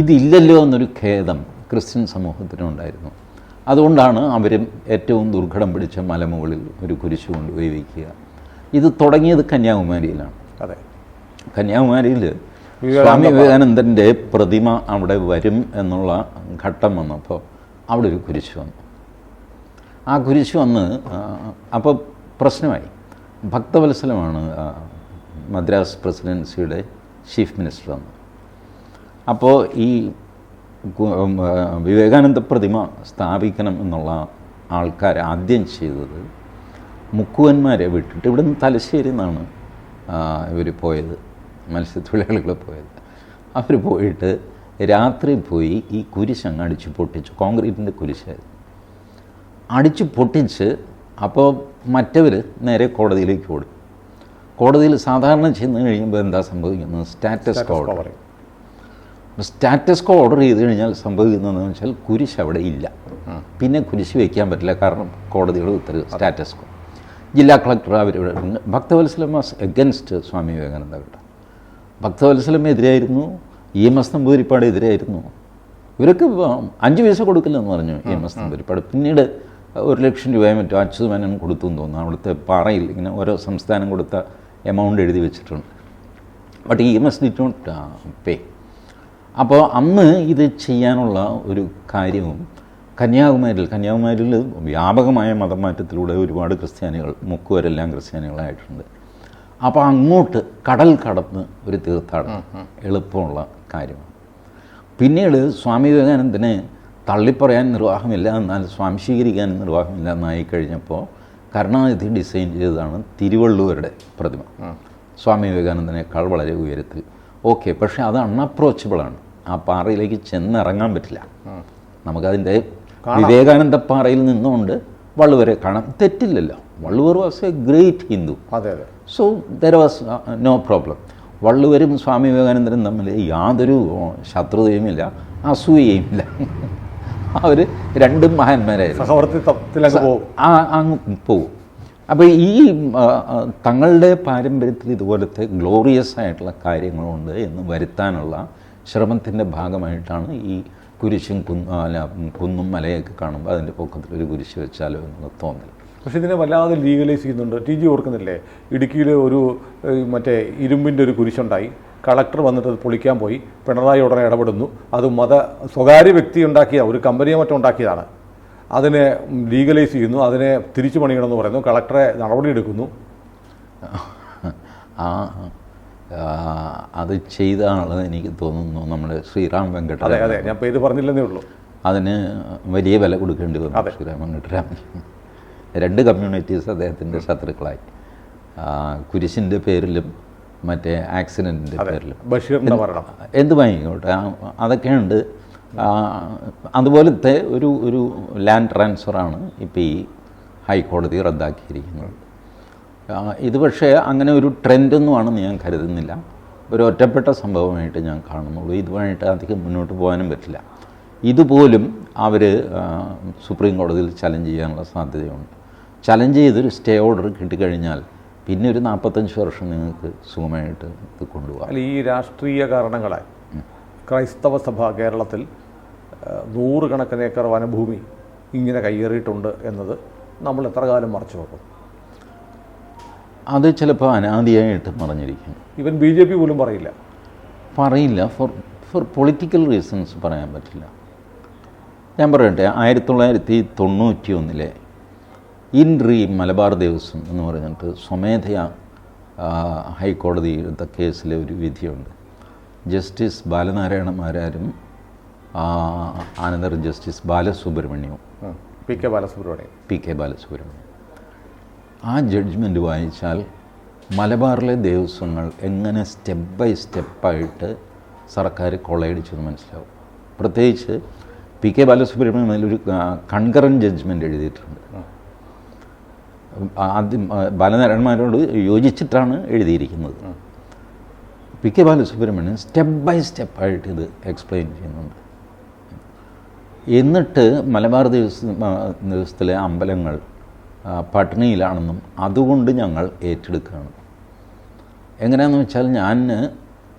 ഇതില്ലല്ലോ എന്നൊരു ഖേദം ക്രിസ്ത്യൻ സമൂഹത്തിനുണ്ടായിരുന്നു. അതുകൊണ്ടാണ് അവരും ഏറ്റവും ദുർഘടം പിടിച്ച മലമുകളിൽ ഒരു കുരിശ് കൊണ്ടുപോയി വയ്ക്കുക. ഇത് തുടങ്ങിയത് കന്യാകുമാരിയിലാണ്. അതെ, കന്യാകുമാരിയിൽ സ്വാമി വിവേകാനന്ദൻ്റെ പ്രതിമ അവിടെ വരും എന്നുള്ള ഘട്ടം വന്നപ്പോൾ അവിടെ ഒരു കുരിശ് വന്നു. ആ കുരിശ് വന്ന് അപ്പോൾ പ്രശ്നമായി. ഭക്തവത്സലമാണ് മദ്രാസ് പ്രസിഡൻസിയുടെ ചീഫ് മിനിസ്റ്റർ വന്നു. അപ്പോൾ ഈ വിവേകാനന്ദ പ്രതിമ സ്ഥാപിക്കണം എന്നുള്ള ആൾക്കാർ ആദ്യം ചെയ്തത് മുക്കുവന്മാരെ വിട്ടിട്ട്, ഇവിടുന്ന് തലശ്ശേരി നിന്നാണ് ഇവർ പോയത്, മത്സ്യത്തൊഴിലാളികൾ പോയത്. അവർ പോയിട്ട് രാത്രി പോയി ഈ കുരിശങ്ങ് അടിച്ച് പൊട്ടിച്ചു. കോൺക്രീറ്റിൻ്റെ കുരിശായിരുന്നു. അടിച്ച് പൊട്ടിച്ച് അപ്പോൾ മറ്റവർ നേരെ കോടതിയിലേക്ക് ഓടി. കോടതിയിൽ സാധാരണ ചെന്ന് കഴിയുമ്പോൾ എന്താ സംഭവിക്കുന്നത്? സ്റ്റാറ്റസ് കോ ഓർഡർ. സ്റ്റാറ്റസ് കോ ഓർഡർ ചെയ്ത് കഴിഞ്ഞാൽ സംഭവിക്കുന്നതെന്ന് വെച്ചാൽ കുരിശ് അവിടെ ഇല്ല. പിന്നെ കുരിശ് വയ്ക്കാൻ പറ്റില്ല, കാരണം കോടതിയുടെ ഉത്തരവ് സ്റ്റാറ്റസ് കോ. ജില്ലാ കളക്ടർ അവരിവിടെ ഭക്തവത്സലം വാസ് എഗൻസ്റ്റ് സ്വാമി വിവേകാനന്ദ കേട്ടോ. ഭക്തവത്സലം എതിരായിരുന്നു, EMS നമ്പൂതിരിപ്പാട് എതിരായിരുന്നു. ഇവരൊക്കെ 5 പൈസ കൊടുക്കില്ലെന്ന് പറഞ്ഞു EMS നമ്പൂതിരിപ്പാട്. പിന്നീട് 1,00,000 രൂപയോ മറ്റോ അച്യുതമേനോൻ കൊടുത്തു എന്ന് തോന്നുന്നു. അവിടുത്തെ പാറയിൽ ഇങ്ങനെ ഓരോ സംസ്ഥാനം കൊടുത്ത എമൗണ്ട് എഴുതി വെച്ചിട്ടുണ്ട്. But EMS did not pay. അപ്പോൾ അന്ന് ഇത് ചെയ്യാനുള്ള ഒരു കാര്യവും കന്യാകുമാരിയിൽ വ്യാപകമായ മതമാറ്റത്തിലൂടെ ഒരുപാട് ക്രിസ്ത്യാനികൾ, മുക്കുവരെല്ലാം ക്രിസ്ത്യാനികളായിട്ടുണ്ട്. അപ്പോൾ അങ്ങോട്ട് കടൽ കടന്ന് ഒരു തീർത്ഥാടനം എളുപ്പമുള്ള കാര്യമാണ്. പിന്നീട് സ്വാമി വിവേകാനന്ദനെ തള്ളിപ്പറയാൻ നിർവാഹമില്ല, എന്നാൽ സ്വാംശീകരിക്കാൻ നിർവാഹമില്ല എന്നായി കഴിഞ്ഞപ്പോൾ കരുണാനിധി ഡിസൈൻ ചെയ്തതാണ് തിരുവള്ളുവരുടെ പ്രതിമ. സ്വാമി വിവേകാനന്ദനേക്കാൾ വളരെ ഉയരത്തിൽ. ഓക്കെ, പക്ഷേ അത് അൺഅപ്രോച്ചബിളാണ്. ആ പാറയിലേക്ക് ചെന്നിറങ്ങാൻ പറ്റില്ല. നമുക്കതിൻ്റെ വിവേകാനന്ദ പാറയിൽ നിന്നുകൊണ്ട് വള്ളുവരെ കാണാം. തെറ്റില്ലല്ലോ. Valluvar was a great Hindu. അതെ അതെ. So there was no problem. വള്ളുവരും സ്വാമി വിവേകാനന്ദനും തമ്മിൽ യാതൊരു ശത്രുതയുമില്ല, അസൂയയുമില്ല. അവർ രണ്ടും മഹാന്മാരായിരുന്നു. അങ്ങ് പോകും. അപ്പോൾ ഈ തങ്ങളുടെ പാരമ്പര്യത്തിൽ ഇതുപോലത്തെ ഗ്ലോറിയസ് ആയിട്ടുള്ള കാര്യങ്ങളുണ്ട് എന്ന് വരുത്താനുള്ള ശ്രമത്തിൻ്റെ ഭാഗമായിട്ടാണ് ഈ കുരിശും കുന്നും മലയൊക്കെ കാണുമ്പോൾ അതിൻ്റെ പൊക്കത്തിലൊരു കുരിശ് വെച്ചാലോ എന്ന് തോന്നൽ. പക്ഷേ ഇതിനെ വല്ലാതെ ലീഗലൈസ് ചെയ്യുന്നുണ്ട്. TG ഓർക്കുന്നില്ലേ, ഇടുക്കിയിൽ ഒരു മറ്റേ ഇരുമ്പിൻ്റെ ഒരു കുരിശുണ്ടായി, കളക്ടർ വന്നിട്ട് അത് പൊളിക്കാൻ പോയി, പിണറായി ഉടനെ ഇടപെടുന്നു. അത് സ്വകാര്യ വ്യക്തി ഉണ്ടാക്കിയ ഒരു കമ്പനിയെ മറ്റും ഉണ്ടാക്കിയതാണ്. അതിനെ ലീഗലൈസ് ചെയ്യുന്നു, അതിനെ തിരിച്ചു പണിയണമെന്ന് പറയുന്നു, കളക്ടറെ നടപടിയെടുക്കുന്നു. അത് ചെയ്ത ആളെന്ന് എനിക്ക് തോന്നുന്നു നമ്മുടെ ശ്രീറാം വെങ്കട്ടരാമൻ. അതെ അതെ, ഞാൻ പേര് പറഞ്ഞില്ലെന്നേ ഉള്ളൂ. അതിന് വലിയ വില കൊടുക്കേണ്ടി വന്നു ശ്രീറാം വെങ്കട്ടരാമൻ. 2 കമ്മ്യൂണിറ്റീസ് അദ്ദേഹത്തിൻ്റെ ശത്രുക്കളായി. കുരിശിൻ്റെ പേരിലും മറ്റേ ആക്സിഡൻറ്റിൻ്റെ പേരിലും. ബഷീറിൻ്റെ മരണം എന്തുമായിക്കോട്ടെ, അതൊക്കെയുണ്ട്. അതുപോലത്തെ ഒരു ലാൻഡ് ട്രാൻസ്ഫറാണ് ഇപ്പോൾ ഈ ഹൈക്കോടതി റദ്ദാക്കിയിരിക്കുന്നത്. ഇത് പക്ഷേ അങ്ങനെ ഒരു ട്രെൻഡൊന്നുമാണെന്ന് ഞാൻ കരുതുന്നില്ല. ഒരു ഒറ്റപ്പെട്ട സംഭവമായിട്ട് ഞാൻ കാണുന്നുള്ളൂ. ഇതുമായിട്ട് അധികം മുന്നോട്ട് പോകാനും പറ്റില്ല. ഇതുപോലും അവർ സുപ്രീം കോടതിയിൽ ചലഞ്ച് ചെയ്യാനുള്ള സാധ്യതയുണ്ട്. ചലഞ്ച് ചെയ്തൊരു സ്റ്റേ ഓർഡർ കിട്ടിക്കഴിഞ്ഞാൽ പിന്നെ ഒരു 45 വർഷം നിങ്ങൾക്ക് സുഖമായിട്ട് ഇത് കൊണ്ടുപോകാം. അല്ല, ഈ രാഷ്ട്രീയ കാരണങ്ങളാൽ ക്രൈസ്തവ സഭ കേരളത്തിൽ 100 കണക്കിന് ഏക്കർ വനഭൂമി ഇങ്ങനെ കയ്യേറിയിട്ടുണ്ട് എന്നത് നമ്മൾ എത്ര കാലം മറച്ചു വെക്കും? അത് ചിലപ്പോൾ അനാദിയായിട്ട് മറഞ്ഞിരിക്കും. ഇവൻ BJP പോലും പറയില്ല. ഫോർ പൊളിറ്റിക്കൽ റീസൺസ് പറയാൻ പറ്റില്ല. ഞാൻ പറയട്ടെ, 1991 ഇൻട്രി മലബാർ ദേവസ്വം എന്ന് പറഞ്ഞിട്ട് സ്വമേധയാ ഹൈക്കോടതി എടുത്ത കേസിലെ ഒരു വിധിയുണ്ട്. ജസ്റ്റിസ് ബാലനാരായണ മാരാരും ആനന്ദർ ജസ്റ്റിസ് ബാലസുബ്രഹ്മണ്യവും പി കെ ബാലസുബ്രഹ്മണ്യം. ആ ജഡ്ജ്മെൻറ്റ് വായിച്ചാൽ മലബാറിലെ ദേവസ്വങ്ങൾ എങ്ങനെ സ്റ്റെപ്പ് ബൈ സ്റ്റെപ്പായിട്ട് സർക്കാർ കൊള്ളയടിച്ചെന്ന് മനസ്സിലാവും. പ്രത്യേകിച്ച് പി കെ ബാലസുബ്രഹ്മണ്യം അതിലൊരു കൺകറൻറ്റ് ജഡ്ജ്മെൻറ്റ് എഴുതിയിട്ടുണ്ട്. ആദ്യം ബാലനാരായണന്മാരോട് യോജിച്ചിട്ടാണ് എഴുതിയിരിക്കുന്നത്. P K Balasubrahmanyan step by സ്റ്റെപ്പായിട്ട് ഇത് എക്സ്പ്ലെയിൻ ചെയ്യുന്നുണ്ട്. എന്നിട്ട് മലബാർ ദിവസത്തിലെ അമ്പലങ്ങൾ പട്ടിണിയിലാണെന്നും അതുകൊണ്ട് ഞങ്ങൾ ഏറ്റെടുക്കുകയാണ്. എങ്ങനെയാണെന്ന് വെച്ചാൽ, ഞാൻ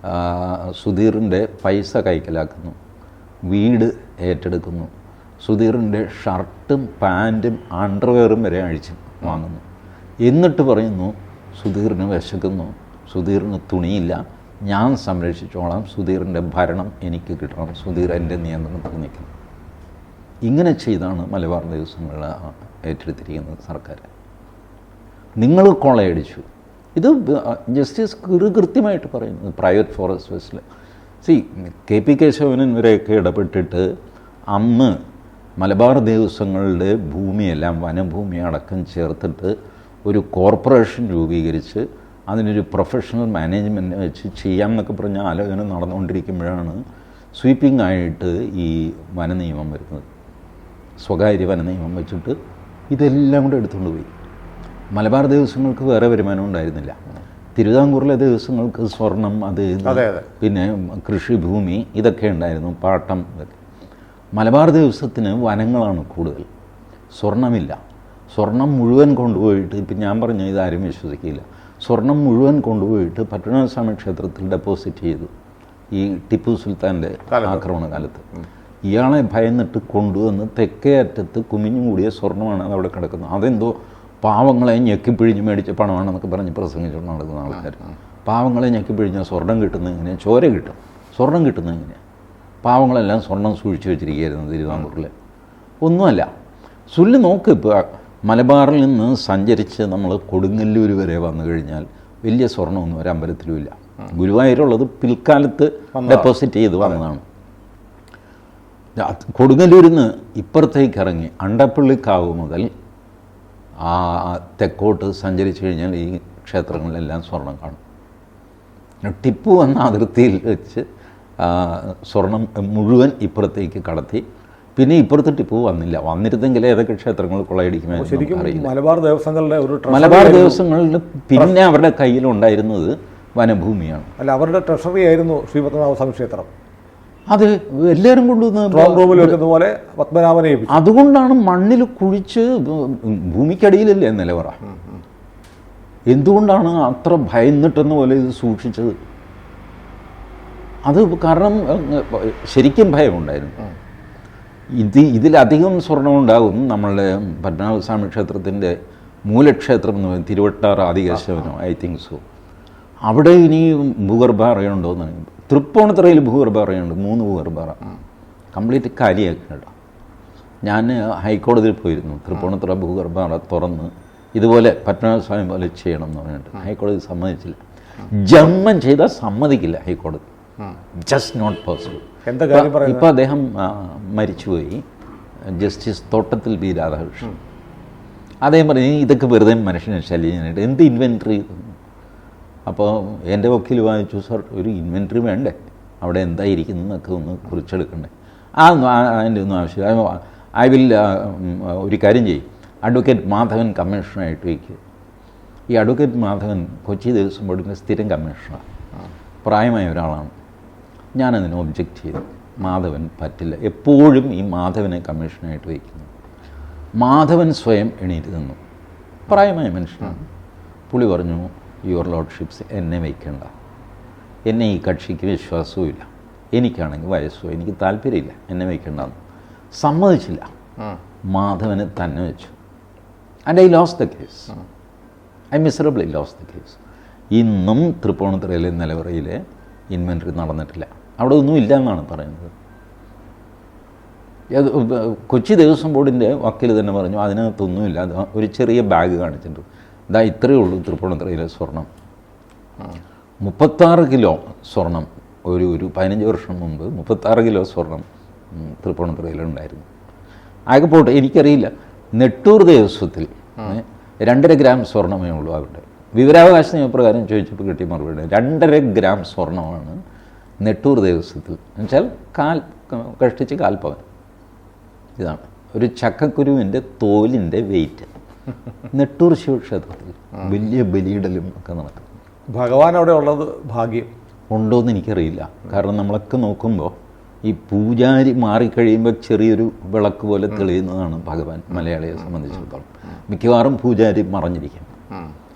സുധീറിൻ്റെ പൈസ കൈക്കലാക്കുന്നു, വീട് ഏറ്റെടുക്കുന്നു, സുധീറിൻ്റെ ഷർട്ടും പാൻറ്റും അണ്ടർവെയറും വരെ അഴിച്ച് വാങ്ങുന്നു. എന്നിട്ട് പറയുന്നു സുധീറിന് വിശക്കുന്നു, സുധീറിന് തുണിയില്ല, ഞാൻ സംരക്ഷിച്ചോളാം, സുധീറിൻ്റെ ഭരണം എനിക്ക് കിട്ടണം, സുധീർ എൻ്റെ നിയന്ത്രണത്തിൽ നിൽക്കണം. ഇങ്ങനെ ചെയ്താണ് മലബാർ ദേവസ്വങ്ങൾ ഏറ്റെടുത്തിരിക്കുന്നത് സർക്കാർ. നിങ്ങൾ കൊള്ളയടിച്ചു. ഇത് ജസ്റ്റിസ് കൃത്യമായിട്ട് പറയുന്നത് പ്രൈവറ്റ് ഫോറസ്റ്റ് ഫെസ്റ്റിൽ. KP കേശവനൻ വരെയൊക്കെ ഇടപെട്ടിട്ട് അന്ന് മലബാർ ദേവസ്വങ്ങളുടെ ഭൂമിയെല്ലാം വനഭൂമി അടക്കം ചേർത്തിട്ട് ഒരു കോർപ്പറേഷൻ രൂപീകരിച്ച് അതിനൊരു പ്രൊഫഷണൽ മാനേജ്മെൻറ്റ് വെച്ച് ചെയ്യാമെന്നൊക്കെ പറഞ്ഞ ആലോചന നടന്നുകൊണ്ടിരിക്കുമ്പോഴാണ് സ്വീപ്പിംഗ് ആയിട്ട് ഈ വനനിയമം വരുന്നത്. സ്വകാര്യ വനനിയമം വെച്ചിട്ട് ഇതെല്ലാം കൂടെ എടുത്തുകൊണ്ട് പോയി. മലബാർ ദേവസ്വങ്ങൾക്ക് വേറെ വരുമാനം ഉണ്ടായിരുന്നില്ല. തിരുവിതാംകൂറിലെ ദേവസ്വങ്ങൾക്ക് സ്വർണം, അത് പിന്നെ കൃഷിഭൂമി ഇതൊക്കെ ഉണ്ടായിരുന്നു, പാട്ടം ഇതൊക്കെ. മലബാർ ദേവസ്വത്തിന് വനങ്ങളാണ് കൂടുതൽ, സ്വർണമില്ല. സ്വർണം മുഴുവൻ കൊണ്ടുപോയിട്ട്, ഇപ്പം ഞാൻ പറഞ്ഞ ഇതാരും വിശ്വസിക്കില്ല, സ്വർണം മുഴുവൻ കൊണ്ടുപോയിട്ട് പത്മനാഭസ്വാമി ക്ഷേത്രത്തിൽ ഡെപ്പോസിറ്റ് ചെയ്തു ഈ ടിപ്പു സുൽത്താൻ്റെ ആക്രമണ കാലത്ത്. ഇയാളെ ഭയന്നിട്ട് കൊണ്ടുവന്ന് തെക്കേ അറ്റത്ത് കുമിഞ്ഞുകൂടിയ സ്വർണ്ണമാണ് അതവിടെ കിടക്കുന്നത്. അതെന്തോ പാവങ്ങളെ ഞെക്കിപ്പിഴിഞ്ഞ് മേടിച്ച പണമാണെന്നൊക്കെ പറഞ്ഞ് പ്രസംഗിച്ചുകൊണ്ട് നടക്കുന്ന ആൾക്കാർ. പാവങ്ങളെ ഞെക്കിപ്പിഴിഞ്ഞാൽ സ്വർണം കിട്ടുന്നത് എങ്ങനെ? ചോര കിട്ടും. സ്വർണം കിട്ടുന്നത് എങ്ങനെ? പാവങ്ങളെല്ലാം സ്വർണം സൂക്ഷിച്ചു വെച്ചിരിക്കുകയായിരുന്നു തിരുവിതാംകൂറിൽ. ഒന്നുമല്ല. സുല്ല് നോക്ക്, ഇപ്പോൾ മലബാറിൽ നിന്ന് സഞ്ചരിച്ച് നമ്മൾ കൊടുങ്ങല്ലൂർ വരെ വന്നു കഴിഞ്ഞാൽ വലിയ സ്വർണ്ണമൊന്നും ഒരു അമ്പലത്തിലുമില്ല. ഗുരുവായൂരുള്ളത് പിൽക്കാലത്ത് ഡെപ്പോസിറ്റ് ചെയ്ത് വന്നതാണ്. കൊടുങ്ങല്ലൂരിൽ നിന്ന് ഇപ്പുറത്തേക്ക് ഇറങ്ങി അണ്ടപ്പള്ളിക്കാവ് മുതൽ ആ തെക്കോട്ട് സഞ്ചരിച്ചു കഴിഞ്ഞാൽ ഈ ക്ഷേത്രങ്ങളിലെല്ലാം സ്വർണം കാണും. ടിപ്പു എന്ന അതിർത്തിയിൽ വെച്ച് സ്വർണം മുഴുവൻ ഇപ്പുറത്തേക്ക് കടത്തി. പിന്നെ ഇപ്പുറത്ത് ടിപ്പു വന്നില്ല. വന്നിരുന്നെങ്കിൽ ഏതൊക്കെ ക്ഷേത്രങ്ങൾ കൊള്ളയടിക്കുമെന്ന് മലബാർ ദേവസ്വങ്ങളുടെ ഒരു മലബാർ ദേവസ്വങ്ങളിൽ പിന്നെ അവരുടെ കയ്യിലുണ്ടായിരുന്നത് വനഭൂമിയാണ്. അല്ല, അവരുടെ ട്രഷറി ആയിരുന്നു ശ്രീ പത്മനാഭസ്വാമി ക്ഷേത്രം. അത് എല്ലാവരും കൊണ്ടുവന്ന് പോലെ പത്മനാഭനെ. അതുകൊണ്ടാണ് മണ്ണിൽ കുഴിച്ച് ഭൂമിക്കടിയിലല്ലേ നിലവറ. എന്തുകൊണ്ടാണ് അത്ര ഭയന്നിട്ടെന്ന പോലെ ഇത് സൂക്ഷിച്ചത്? അത് കാരണം ശരിക്കും ഭയമുണ്ടായിരുന്നു. ഇതിലധികം സ്വർണ്ണമുണ്ടാകും നമ്മളുടെ പത്മനാഭസ്വാമി ക്ഷേത്രത്തിൻ്റെ മൂലക്ഷേത്രം എന്ന് പറയുന്നത് തിരുവട്ടാർ ആദികേശവനോ, ഐ തിങ്ക് സോ. അവിടെ ഇനി ഭൂഗർഭ അറയുണ്ടോയെന്ന് പറയുമ്പോൾ തൃപ്പൂണിത്തുറയിൽ ഭൂഗർഭ അറയുണ്ട്, 3 ഭൂഗർഭ അറ കംപ്ലീറ്റ് കാലിയാക്കിയിട്ടോ. ഞാൻ ഹൈക്കോടതിയിൽ പോയിരുന്നു. തൃപ്പൂണിത്തുറ ഭൂഗർഭ അറ തുറന്ന് ഇതുപോലെ പത്മനാഭസ്വാമി പോലെ ചെയ്യണം എന്ന് പറഞ്ഞിട്ട് ഹൈക്കോടതി സമ്മതിച്ചില്ല. ജന്മം ചെയ്താൽ സമ്മതിക്കില്ല ഹൈക്കോടതി. Just not possible. ഇപ്പം അദ്ദേഹം മരിച്ചുപോയി, ജസ്റ്റിസ് തോട്ടത്തിൽ ബി രാധാകൃഷ്ണൻ. അദ്ദേഹം പറഞ്ഞു ഇതൊക്കെ വെറുതെ മനുഷ്യനെ ശല്യം ചെയ്യാനായിട്ട് എന്ത് ഇൻവെൻട്രി. അപ്പോൾ എൻ്റെ വക്കീൽ വായിച്ചു, സാർ ഒരു ഇൻവെൻട്രി വേണ്ടേ, അവിടെ എന്തായിരിക്കുന്നതൊക്കെ ഒന്ന് കുറിച്ചെടുക്കണ്ടേ. അതിൻ്റെ ഒന്നും ആവശ്യമില്ല. ഐ വിൽ ഒരു കാര്യം ചെയ്യും, അഡ്വക്കേറ്റ് മാധവൻ കമ്മീഷണറായിട്ട് വയ്ക്കുക. ഈ അഡ്വക്കേറ്റ് മാധവൻ കൊച്ചി ദേവസ്വം ബോർഡിൻ്റെ സ്ഥിരം കമ്മീഷണറാണ്, പ്രായമായ ഒരാളാണ്. ഞാനതിന് ഒബ്ജക്റ്റ് ചെയ്തു. മാധവൻ പറ്റില്ല. എപ്പോഴും ഈ മാധവനെ കമ്മീഷനായിട്ട് വയ്ക്കുന്നു. മാധവൻ സ്വയം എണീറ്റ് നിന്നു. പ്രായമായ മനുഷ്യനാണ്. പുള്ളി പറഞ്ഞു, യുവർ ലോഡ്ഷിപ്സ് എന്നെ വയ്ക്കണ്ട, എന്നെ ഈ കക്ഷിക്ക് വിശ്വാസവും ഇല്ല, എനിക്കാണെങ്കിൽ വയസ്സോ എനിക്ക് താല്പര്യമില്ല, എന്നെ വയ്ക്കണ്ടെന്ന് സമ്മതിച്ചില്ല. മാധവനെ തന്നെ വെച്ചു. And I lost the case. I miserably lost the case. ഇന്നും തൃപ്പൂണിത്തുറയിലെ നിലവറയിലെ ഇൻവെൻട്രി നടന്നിട്ടില്ല. അവിടെ ഒന്നും ഇല്ല എന്നാണ് പറയുന്നത്. കൊച്ചി ദേവസ്വം ബോർഡിൻ്റെ വക്കീൽ തന്നെ പറഞ്ഞു അതിനകത്തൊന്നുമില്ല. അത് ഒരു ചെറിയ ബാഗ് കാണിച്ചിട്ടുണ്ട്, ഇതാ ഇത്രയേ ഉള്ളൂ തൃപ്പൂണിത്തുറയിലെ സ്വർണം. 36 കിലോ സ്വർണം ഒരു 15 വർഷം മുമ്പ് 36 കിലോ സ്വർണം തൃപ്പൂണിത്തുറയിലുണ്ടായിരുന്നു. ആകെ പോട്ടെ, എനിക്കറിയില്ല. നെട്ടൂർ ദേവസ്വത്തിൽ 2.5 ഗ്രാം സ്വർണ്ണമേ ഉള്ളൂ. അവരുടെ വിവരാവകാശ നിയമപ്രകാരം ചോദിച്ചപ്പോൾ കിട്ടിയ മറുപടി 2.5 ഗ്രാം സ്വർണ്ണമാണ് നെട്ടൂർ ദേവസ്വത്തിൽ. എന്നുവെച്ചാൽ കഷ്ടിച്ച് 1/4 പവൻ. ഇതാണ് ഒരു ചക്കക്കുരുവിൻ്റെ തോലിൻ്റെ വെയിറ്റ്. നെട്ടൂർ ശിവക്ഷേത്രത്തിൽ വലിയ ബലിയിടലും ഒക്കെ നടക്കും. ഭഗവാൻ അവിടെ ഉള്ളത് ഭാഗ്യം ഉണ്ടോയെന്ന് എനിക്കറിയില്ല. കാരണം നമ്മളൊക്കെ നോക്കുമ്പോൾ ഈ പൂജാരി മാറിക്കഴിയുമ്പോൾ ചെറിയൊരു വിളക്ക് പോലെ തെളിയുന്നതാണ് ഭഗവാൻ മലയാളിയെ സംബന്ധിച്ചിടത്തോളം. മിക്കവാറും പൂജാരി മറഞ്ഞിരിക്കും,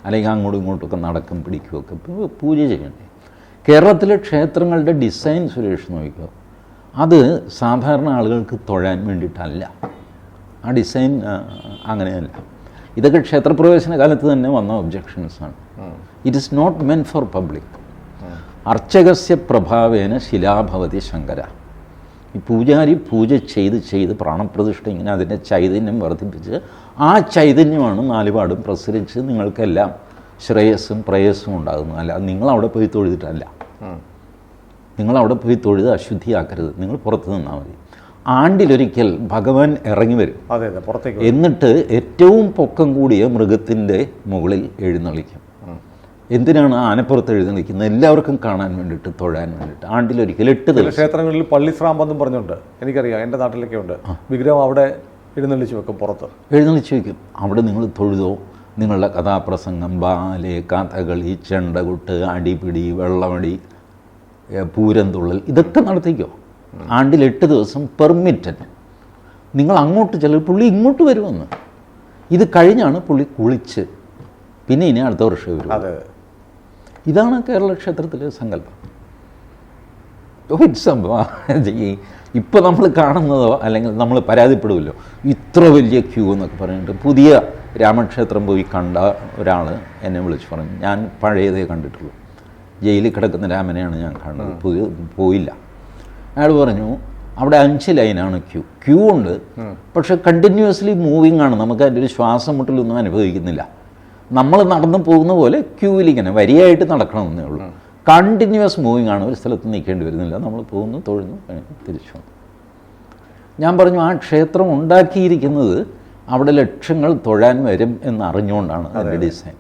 അല്ലെങ്കിൽ അങ്ങോട്ടും ഇങ്ങോട്ടൊക്കെ നടക്കും പിടിക്കുമൊക്കെ പൂജ ചെയ്യണ്ടേ. കേരളത്തിലെ ക്ഷേത്രങ്ങളുടെ ഡിസൈൻ സുരേഷ് നോക്കിക്കോ, അത് സാധാരണ ആളുകൾക്ക് തൊഴാൻ വേണ്ടിയിട്ടല്ല. ആ ഡിസൈൻ അങ്ങനെയല്ല. ഇതൊക്കെ ക്ഷേത്രപ്രവേശന കാലത്ത് തന്നെ വന്ന ഒബ്ജക്ഷൻസാണ്. It is not meant for public. അർച്ചകസ്യ പ്രഭാവേന ശിലാഭവതി ശങ്കര. ഈ പൂജാരി പൂജ ചെയ്ത് പ്രാണപ്രതിഷ്ഠ ഇങ്ങനെ അതിൻ്റെ ചൈതന്യം വർദ്ധിപ്പിച്ച് ആ ചൈതന്യമാണ് നാലുപാടും പ്രസരിച്ച് നിങ്ങൾക്കെല്ലാം ശ്രേയസ്സും പ്രേയസ്സും ഉണ്ടാകുന്നു. അല്ല, നിങ്ങളവിടെ പോയി തൊഴുതിട്ടല്ല. നിങ്ങളവിടെ പോയി തൊഴുത് അശുദ്ധിയാക്കരുത്, നിങ്ങൾ പുറത്ത് നിന്നാൽ മതി. ആണ്ടിലൊരിക്കൽ ഭഗവാൻ ഇറങ്ങി വരും. എന്നിട്ട് ഏറ്റവും പൊക്കം കൂടിയ മൃഗത്തിൻ്റെ മുകളിൽ എഴുന്നള്ളിക്കും. എന്തിനാണ് ആനപ്പുറത്ത് എഴുന്നള്ളിക്കുന്നത്? എല്ലാവർക്കും കാണാൻ വേണ്ടിയിട്ട്, തൊഴാൻ വേണ്ടിയിട്ട്. ആണ്ടിലൊരിക്കൽ 8 ദിവസം. ക്ഷേത്രങ്ങളിൽ പള്ളിസ്രാമ്പെന്നും പറഞ്ഞുണ്ട്, എനിക്കറിയാം, എൻ്റെ നാട്ടിലൊക്കെ ഉണ്ട്. വിഗ്രഹം അവിടെ എഴുന്നള്ളിച്ച് വെക്കും, പുറത്ത് എഴുന്നള്ളിച്ച് വയ്ക്കും. അവിടെ നിങ്ങൾ തൊഴുതോ, നിങ്ങളുടെ കഥാപ്രസംഗം, ബാലെ, കഥകളി, ചെണ്ടകുട്ട്, അടിപിടി, വെള്ളമടി, പൂരംതുള്ളൽ, ഇതൊക്കെ നടത്തിക്കോ. ആണ്ടിൽ 8 ദിവസം പെർമിറ്റഡ്. നിങ്ങൾ അങ്ങോട്ട് ചെല്ലും, പുള്ളി ഇങ്ങോട്ട് വരുമെന്ന്. ഇത് കഴിഞ്ഞാണ് പുള്ളി കുളിച്ച് പിന്നെ ഇനി അടുത്ത വർഷം വരും. അതെ, ഇതാണ് കേരള ക്ഷേത്രത്തിലെ സങ്കല്പം. ഇപ്പോൾ നമ്മൾ കാണുന്നതോ അല്ലെങ്കിൽ നമ്മൾ പരാതിപ്പെടുമല്ലോ, ഇത്ര വലിയ ക്യൂ എന്നൊക്കെ പറഞ്ഞിട്ട്. പുതിയ രാമക്ഷേത്രം പോയി കണ്ട ഒരാൾ എന്നെ വിളിച്ച് പറഞ്ഞു, ഞാൻ പഴയതേ കണ്ടിട്ടുള്ളൂ, ജയിലിൽ കിടക്കുന്ന രാമനെയാണ് ഞാൻ കാണുന്നത്, പുതിയ പോയില്ല. അയാൾ പറഞ്ഞു അവിടെ 5 ലൈനാണ് ക്യൂ ഉണ്ട്, പക്ഷെ കണ്ടിന്യൂസ്ലി മൂവിങ് ആണ്. നമുക്ക് അതിൻ്റെ ഒരു ശ്വാസം മുട്ടലൊന്നും അനുഭവിക്കുന്നില്ല. നമ്മൾ നടന്നു പോകുന്ന പോലെ ക്യൂവിൽ ഇങ്ങനെ വരിയായിട്ട് നടക്കണമെന്നേ ഉള്ളൂ. കണ്ടിന്യൂസ് മൂവിങ് ആണ്, ഒരു സ്ഥലത്ത് നിൽക്കേണ്ടി വരുന്നില്ല. നമ്മൾ പോകുന്നു, തൊഴുന്നു, തിരിച്ചു വന്നു. ഞാൻ പറഞ്ഞു ആ ക്ഷേത്രം ഉണ്ടാക്കിയിരിക്കുന്നത് അവിടെ ലക്ഷങ്ങൾ തൊഴാൻ വരും എന്നറിഞ്ഞുകൊണ്ടാണ് അതിൻ്റെ ഡിസൈൻ.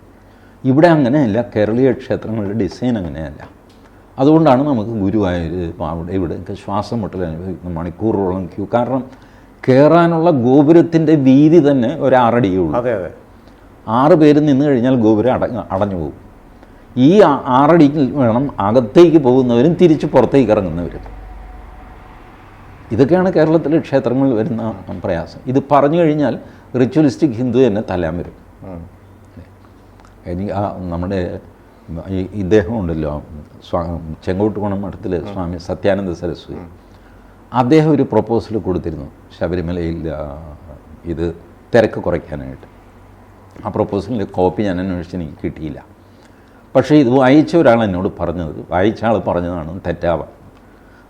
ഇവിടെ അങ്ങനെയല്ല, കേരളീയ ക്ഷേത്രങ്ങളുടെ ഡിസൈൻ അങ്ങനെയല്ല. അതുകൊണ്ടാണ് നമുക്ക് ഗുരുവായൂർ അവിടെ ഇവിടെയൊക്കെ ശ്വാസം മുട്ടൽ അനുഭവിക്കുന്ന മണിക്കൂറുകളോളം ക്യൂ. കാരണം കയറാനുള്ള ഗോപുരത്തിൻ്റെ വീതി തന്നെ ഒരു 6 അടിയേ ഉള്ളൂ. അതെ അതെ, 6 പേര് നിന്ന് കഴിഞ്ഞാൽ ഗോപുരം അടഞ്ഞു പോകും. ഈ 6 അടിയിൽ വേണം അകത്തേക്ക് പോകുന്നവരും തിരിച്ച് പുറത്തേക്ക് ഇറങ്ങുന്നവരും. ഇതൊക്കെയാണ് കേരളത്തിലെ ക്ഷേത്രങ്ങളിൽ വരുന്ന പ്രയാസം. ഇത് പറഞ്ഞു കഴിഞ്ഞാൽ റിച്വലിസ്റ്റിക് ഹിന്ദു തന്നെ തല്ലാൻ വരും. എനിക്ക് നമ്മുടെ ഇദ്ദേഹം ഉണ്ടല്ലോ, ചെങ്കോട്ടുകുണം മഠത്തിലെ സ്വാമി സത്യാനന്ദ സരസ്വതി, അദ്ദേഹം ഒരു പ്രൊപ്പോസൽ കൊടുത്തിരുന്നു ശബരിമലയിൽ ഇത് തിരക്ക് കുറയ്ക്കാനായിട്ട്. ആ പ്രൊപ്പോസലിൻ്റെ കോപ്പി ഞാൻ അന്വേഷിച്ച് എനിക്ക് കിട്ടിയില്ല. പക്ഷേ ഇത് വായിച്ച ഒരാൾ എന്നോട് പറഞ്ഞത്, വായിച്ച ആൾ പറഞ്ഞതാണ് തെറ്റാവാം.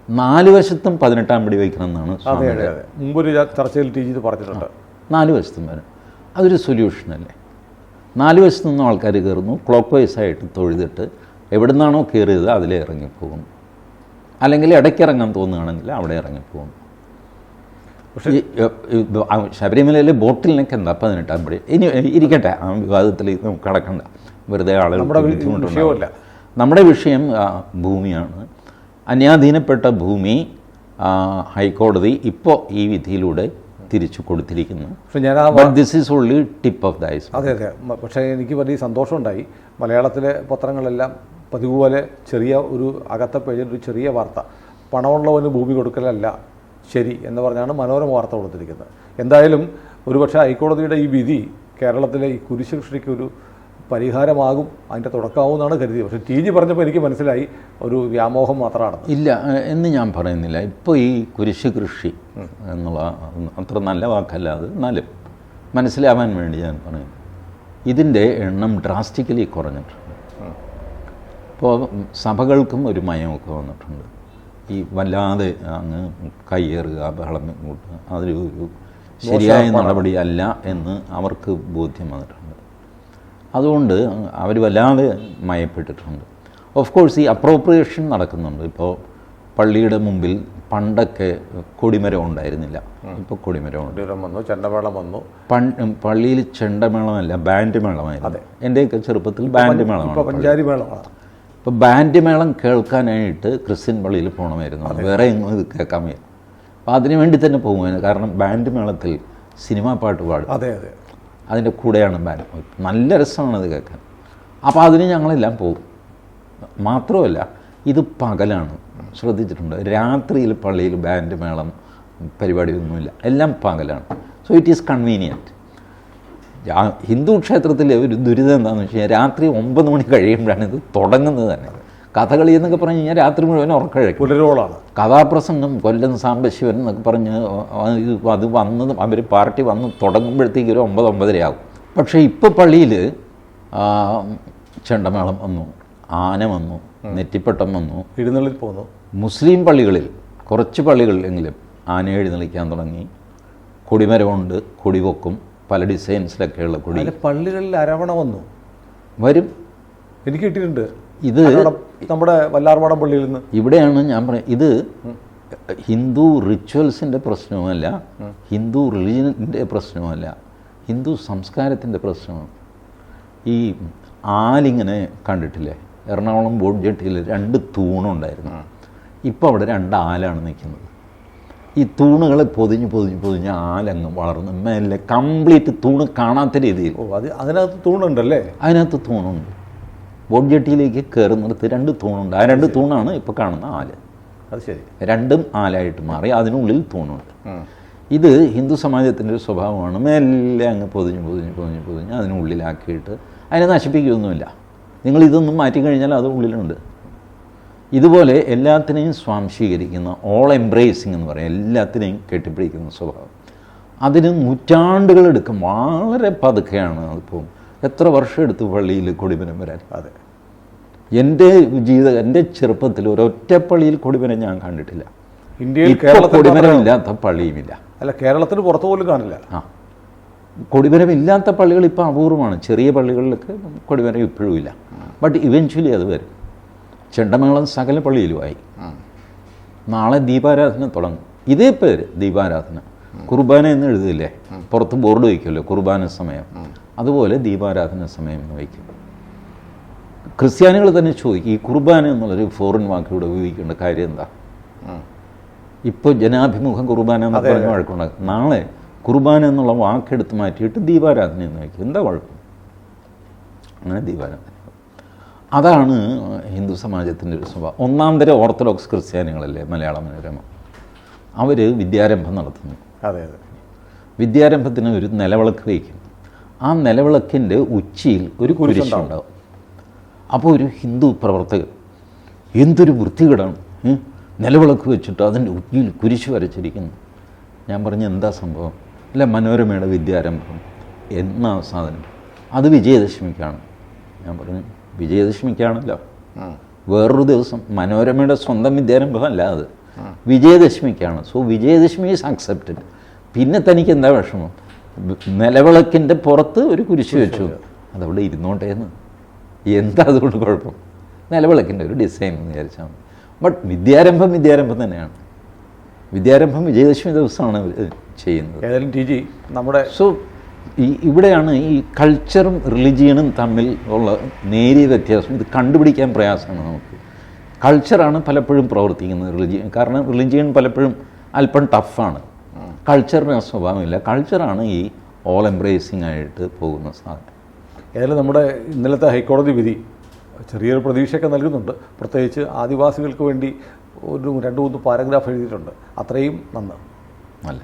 4 വശത്തും 18-ാം പടി വയ്ക്കണം എന്നാണ് സ്വാമിയുടെ. മുമ്പൊരു ചർച്ചയിൽ ഇത് പറഞ്ഞിട്ടുണ്ട്. 4 വശത്തും വരും. അതൊരു സൊല്യൂഷനല്ലേ? 4 വശത്തു നിന്നും ആൾക്കാർ കയറുന്നു, ക്ലോക്ക് വൈസായിട്ട് തൊഴുതിട്ട് എവിടെ നിന്നാണോ കയറിയത് അതിലേ ഇറങ്ങിപ്പോകുന്നു. അല്ലെങ്കിൽ ഇടയ്ക്ക് ഇറങ്ങാൻ തോന്നുകയാണെങ്കിൽ അവിടെ ഇറങ്ങിപ്പോകുന്നു. പക്ഷേ ശബരിമലയിലെ ബോട്ടിലിനൊക്കെ എന്താ 18-ാം പടി? ഇനി ഇരിക്കട്ടെ, ആ വിവാദത്തിൽ നമുക്ക് കടക്കണ്ട, വെറുതെ ആളുകൾ ബുദ്ധിമുട്ടുണ്ടാവില്ല. നമ്മുടെ വിഷയം ഭൂമിയാണ്. അന്യാധീനപ്പെട്ട ഭൂമി ഹൈക്കോടതി ഇപ്പോൾ ഈ വിധിയിലൂടെ തിരിച്ചു കൊടുത്തിരിക്കുന്നു. This is only tip of the iceberg. അതെ അതെ, പക്ഷേ എനിക്ക് വലിയ സന്തോഷമുണ്ടായി. മലയാളത്തിലെ പത്രങ്ങളെല്ലാം പതിവ് പോലെ ചെറിയ ഒരു അകത്ത പേജിൽ ഒരു ചെറിയ വാർത്ത, പണമുള്ളവന് ഭൂമി കൊടുക്കലല്ല ശരി എന്ന് പറഞ്ഞാണ് മനോരമ വാർത്ത കൊടുത്തിരിക്കുന്നത്. എന്തായാലും ഒരുപക്ഷെ ഹൈക്കോടതിയുടെ ഈ വിധി കേരളത്തിലെ ഈ കുരിശ് കൃഷിക്ക് ഒരു പരിഹാരമാകും, അതിൻ്റെ തുടക്കമാവുമെന്നാണ് കരുതിയത്. പക്ഷേ ടി ജി പറഞ്ഞപ്പോൾ എനിക്ക് മനസ്സിലായി ഒരു വ്യാമോഹം മാത്രമാണ്. ഇല്ല എന്ന് ഞാൻ പറയുന്നില്ല. ഇപ്പോൾ ഈ കുരിശ് കൃഷി എന്നുള്ള അത്ര നല്ല വാക്കല്ല അത്, എന്നാലും മനസ്സിലാവാൻ വേണ്ടി ഞാൻ പറയുന്നു. ഇതിൻ്റെ എണ്ണം ഡ്രാസ്റ്റിക്കലി കുറഞ്ഞിട്ടുണ്ട്. ഇപ്പോൾ സഭകൾക്കും ഒരു മയമൊക്കെ വന്നിട്ടുണ്ട്. ഈ വല്ലാതെ അങ്ങ് കയ്യേറുക, ബഹളം കൂട്ടുക, അതൊരു ശരിയായ നടപടിയല്ല എന്ന് അവർക്ക് ബോധ്യം വന്നിട്ടുണ്ട്. അതുകൊണ്ട് അവർ വല്ലാതെ മയപ്പെട്ടിട്ടുണ്ട്. ഓഫ് കോഴ്സ് ഈ അപ്രോപ്രിയേഷൻ നടക്കുന്നുണ്ട്. ഇപ്പോൾ പള്ളിയുടെ മുമ്പിൽ പണ്ടൊക്കെ കൊടിമരം ഉണ്ടായിരുന്നില്ല, ഇപ്പോൾ കൊടിമരമുണ്ട്. ചെണ്ടമേളം വന്നു. പള്ളിയിൽ ചെണ്ടമേളമല്ല, ബാൻഡ് മേളമായിരുന്നു. എൻ്റെയൊക്കെ ചെറുപ്പത്തിൽ ബാൻഡ് മേളമാണ്. ഇപ്പോൾ ബാൻഡ് മേളം കേൾക്കാനായിട്ട് ക്രിസ്ത്യൻ പള്ളിയിൽ പോകണമായിരുന്നു, വേറെ എങ്ങും ഇത് കേൾക്കാൻ വയ്യ. അപ്പോൾ അതിനു വേണ്ടി തന്നെ പോകുമായിരുന്നു. കാരണം ബാൻഡ് മേളത്തിൽ സിനിമാ പാട്ട് പാടും. അതെ അതെ, അതിൻ്റെ കൂടെയാണ് ബാൻഡ്. നല്ല രസമാണത് കേൾക്കാൻ. അപ്പോൾ അതിന് ഞങ്ങളെല്ലാം പോകും. മാത്രമല്ല ഇത് പകലാണ്, ശ്രദ്ധിച്ചിട്ടുണ്ട്. രാത്രിയിൽ പള്ളിയിൽ ബാൻഡ് മേളം പരിപാടിയൊന്നുമില്ല, എല്ലാം പകലാണ്. So it is convenient. Hindu ക്ഷേത്രത്തിലെ ഒരു ദുരിതം എന്താണെന്ന് വെച്ച് കഴിഞ്ഞാൽ രാത്രി 9 മണി കഴിയുമ്പോഴാണ് ഇത് തുടങ്ങുന്നത് തന്നെ. കഥകളി എന്നൊക്കെ പറഞ്ഞു കഴിഞ്ഞാൽ രാത്രി മുഴുവൻ ഉറക്കഴക്കും. കഥാപ്രസംഗം കൊല്ലം സാംബശിവൻ എന്നൊക്കെ പറഞ്ഞ് അത് വന്ന് അവർ പാർട്ടി വന്ന് തുടങ്ങുമ്പോഴത്തേക്ക് ഒരു 9-9:30 ആകും. പക്ഷേ ഇപ്പോൾ പള്ളിയിൽ ചെണ്ടമേളം വന്നു, ആന വന്നു, നെറ്റിപ്പട്ടം വന്നു, എഴുന്നള്ളിൽ പോന്നു. മുസ്ലിം പള്ളികളിൽ കുറച്ച് പള്ളികളിലെങ്കിലും ആന എഴുന്നള്ളിക്കാൻ തുടങ്ങി. കൊടിമരമുണ്ട്, കൊടിവെക്കും, പല ഡിസൈൻസിലൊക്കെയുള്ള കൊടി. പള്ളികളിൽ അരവണ വരും, എനിക്ക് കിട്ടിയിട്ടുണ്ട്. ഇത് നമ്മുടെ വല്ലാർപാടം പള്ളിയിൽ നിന്ന്. ഇവിടെയാണ് ഞാൻ പറയുന്നത്, ഇത് ഹിന്ദു റിച്വൽസിൻ്റെ പ്രശ്നവുമല്ല, ഹിന്ദു റിലീജിയൻ്റെ പ്രശ്നവുമല്ല, ഹിന്ദു സംസ്കാരത്തിൻ്റെ പ്രശ്നമാണ്. ഈ ആലിങ്ങനെ കണ്ടിട്ടില്ലേ? എറണാകുളം ബോട്ട് ജെട്ടിയിൽ 2 തൂണുണ്ടായിരുന്നു. ഇപ്പോൾ അവിടെ 2 ആലാണ് നിൽക്കുന്നത്. ഈ തൂണുകളെ പൊതിഞ്ഞ് ആലങ്ങ് വളർന്ന് മേലെ കംപ്ലീറ്റ് തൂണ് കാണാത്ത രീതിയിൽ. അതിനകത്ത് തൂണുണ്ടല്ലേ? അതിനകത്ത് തൂണുണ്ട്. ബോട്ട് ജെട്ടിയിലേക്ക് കയറുന്നിടത്ത് 2 തൂണുണ്ട്. ആ 2 തൂണാണ് ഇപ്പോൾ കാണുന്ന ആല്. അത് ശരി. 2ഉം ആലായിട്ട് മാറി. അതിനുള്ളിൽ തൂണുണ്ട്. ഇത് ഹിന്ദു സമാജത്തിൻ്റെ ഒരു സ്വഭാവമാണ്. മെല്ലെ അങ്ങ് പൊതിഞ്ഞ് അതിനുള്ളിലാക്കിയിട്ട് അതിനെ നശിപ്പിക്കുകയൊന്നുമില്ല. നിങ്ങളിതൊന്നും മാറ്റിക്കഴിഞ്ഞാൽ അത് ഉള്ളിലുണ്ട്. ഇതുപോലെ എല്ലാത്തിനെയും സ്വാംശീകരിക്കുന്ന, ഓൾ എംബ്രേസിങ് എന്ന് പറയും, എല്ലാത്തിനെയും കെട്ടിപ്പിടിക്കുന്ന സ്വഭാവം. അതിന് നൂറ്റാണ്ടുകളെടുക്കും. വളരെ പതുക്കെയാണ് അതിപ്പോൾ. എത്ര വർഷം എടുത്തു പള്ളിയിൽ കൊടിമരം വരാൻ? അതെ. എൻ്റെ ചെറുപ്പത്തിൽ ഒരൊറ്റ പള്ളിയിൽ കൊടിമരം ഞാൻ കണ്ടിട്ടില്ല. ഇന്ത്യയിൽ കൊടിമരമില്ലാത്ത പള്ളിയുമില്ല. അല്ല, കേരളത്തിന് പുറത്തു പോലും കാണില്ല. കൊടിമരമില്ലാത്ത പള്ളികൾ ഇപ്പോൾ അപൂർവമാണ്. ചെറിയ പള്ളികളിലൊക്കെ കൊടിമരം ഇപ്പോഴും ഇല്ല. ബട്ട് ഇവൻച്വലി അത് വരും. ചെണ്ടമേളം സകല പള്ളിയിലുമായി. നാളെ ദീപാരാധന തുടങ്ങും. ഇതേ പേര്, ദീപാരാധന. കുർബാന എന്ന് എഴുതില്ലേ? പുറത്ത് ബോർഡ് വയ്ക്കുമല്ലോ, കുർബാന സമയം. അതുപോലെ ദീപാരാധന സമയം എന്ന് വയ്ക്കും. ക്രിസ്ത്യാനികൾ തന്നെ ചോദിക്കും, ഈ കുർബാന എന്നുള്ളൊരു ഫോറിൻ വാക്കിലൂടെ ഉപയോഗിക്കേണ്ട കാര്യം എന്താ? ഇപ്പോൾ ജനാഭിമുഖ കുർബാന എന്ന് പറഞ്ഞ വഴക്കുണ്ടാകും. നാളെ കുർബാന എന്നുള്ള വാക്കെടുത്ത് മാറ്റിയിട്ട് ദീപാരാധന എന്ന് വയ്ക്കും. എന്താ കുഴപ്പം? അങ്ങനെ ദീപാരാധന. അതാണ് ഹിന്ദു സമാജത്തിൻ്റെ ഒരു സ്വഭാവം. ഒന്നാം തരം ഓർത്തഡോക്സ് ക്രിസ്ത്യാനികളല്ലേ മലയാള മനോരമ? അവർ വിദ്യാരംഭം നടത്തുന്നു. അതെ. വിദ്യാരംഭത്തിന് ഒരു നിലവിളക്ക് വയ്ക്കും. ആ നിലവിളക്കിൻ്റെ ഉച്ചിയിൽ ഒരു കുരിശുണ്ടാവും. അപ്പോൾ ഒരു ഹിന്ദു പ്രവർത്തകൻ, എന്തൊരു വൃത്തികേടാണ്, നിലവിളക്ക് വെച്ചിട്ട് അതിൻ്റെ ഉച്ചിയിൽ കുരിശ് വരച്ചിരിക്കുന്നു. ഞാൻ പറഞ്ഞു, എന്താ സംഭവം? അല്ല, മനോരമയുടെ വിദ്യാരംഭം എന്നാ സാധനം? അത് വിജയദശമിക്കാണ്. ഞാൻ പറഞ്ഞു, വിജയദശമിക്കാണല്ലോ, വേറൊരു ദിവസം. മനോരമയുടെ സ്വന്തം വിദ്യാരംഭമല്ല അത്, വിജയദശമിക്കാണ്. So Vijayadashami is accepted. പിന്നെ തനിക്ക് എന്താ വിഷമം? നിലവിളക്കിൻ്റെ പുറത്ത് ഒരു കുരിശ് വെച്ചു, അതവിടെ ഇരുന്നോട്ടേന്ന്. എന്താ അതുകൊണ്ട് കുഴപ്പം? നിലവിളക്കിൻ്റെ ഒരു ഡിസൈൻ എന്ന് വിചാരിച്ചാൽ മതി. ബട്ട് വിദ്യാരംഭം തന്നെയാണ്. വിദ്യാരംഭം വിജയദശമി ദിവസമാണ് ചെയ്യുന്നത്. ഏതായാലും ടി ജി നമ്മുടെ ഇവിടെയാണ് ഈ കൾച്ചറും റിലിജിയനും തമ്മിൽ ഉള്ള നേരിയ വ്യത്യാസം. ഇത് കണ്ടുപിടിക്കാൻ പ്രയാസമാണ് നമുക്ക്. കൾച്ചറാണ് പലപ്പോഴും പ്രവർത്തിക്കുന്നത്, കാരണം റിലിജിയൻ പലപ്പോഴും അല്പം ടഫാണ്. കൾച്ചറിന് സ്വഭാവമില്ല. കൾച്ചറാണ് ഈ ഓൾ എംബ്രേസിങ് ആയിട്ട് പോകുന്ന സാധനം. ഏതായാലും നമ്മുടെ ഇന്നലത്തെ ഹൈക്കോടതി വിധി ചെറിയൊരു പ്രതീക്ഷയൊക്കെ നൽകുന്നുണ്ട്. പ്രത്യേകിച്ച് ആദിവാസികൾക്ക് വേണ്ടി ഒരു 2-3 പാരഗ്രാഫ് എഴുതിയിട്ടുണ്ട്. അത്രയും നന്ന്. നല്ല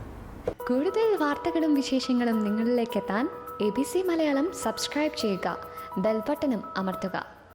കൂടുതൽ വാർത്തകളും വിശേഷങ്ങളും നിങ്ങളിലേക്ക് എത്താൻ ABC മലയാളം സബ്സ്ക്രൈബ് ചെയ്യുക, ബെൽ ബട്ടണും അമർത്തുക.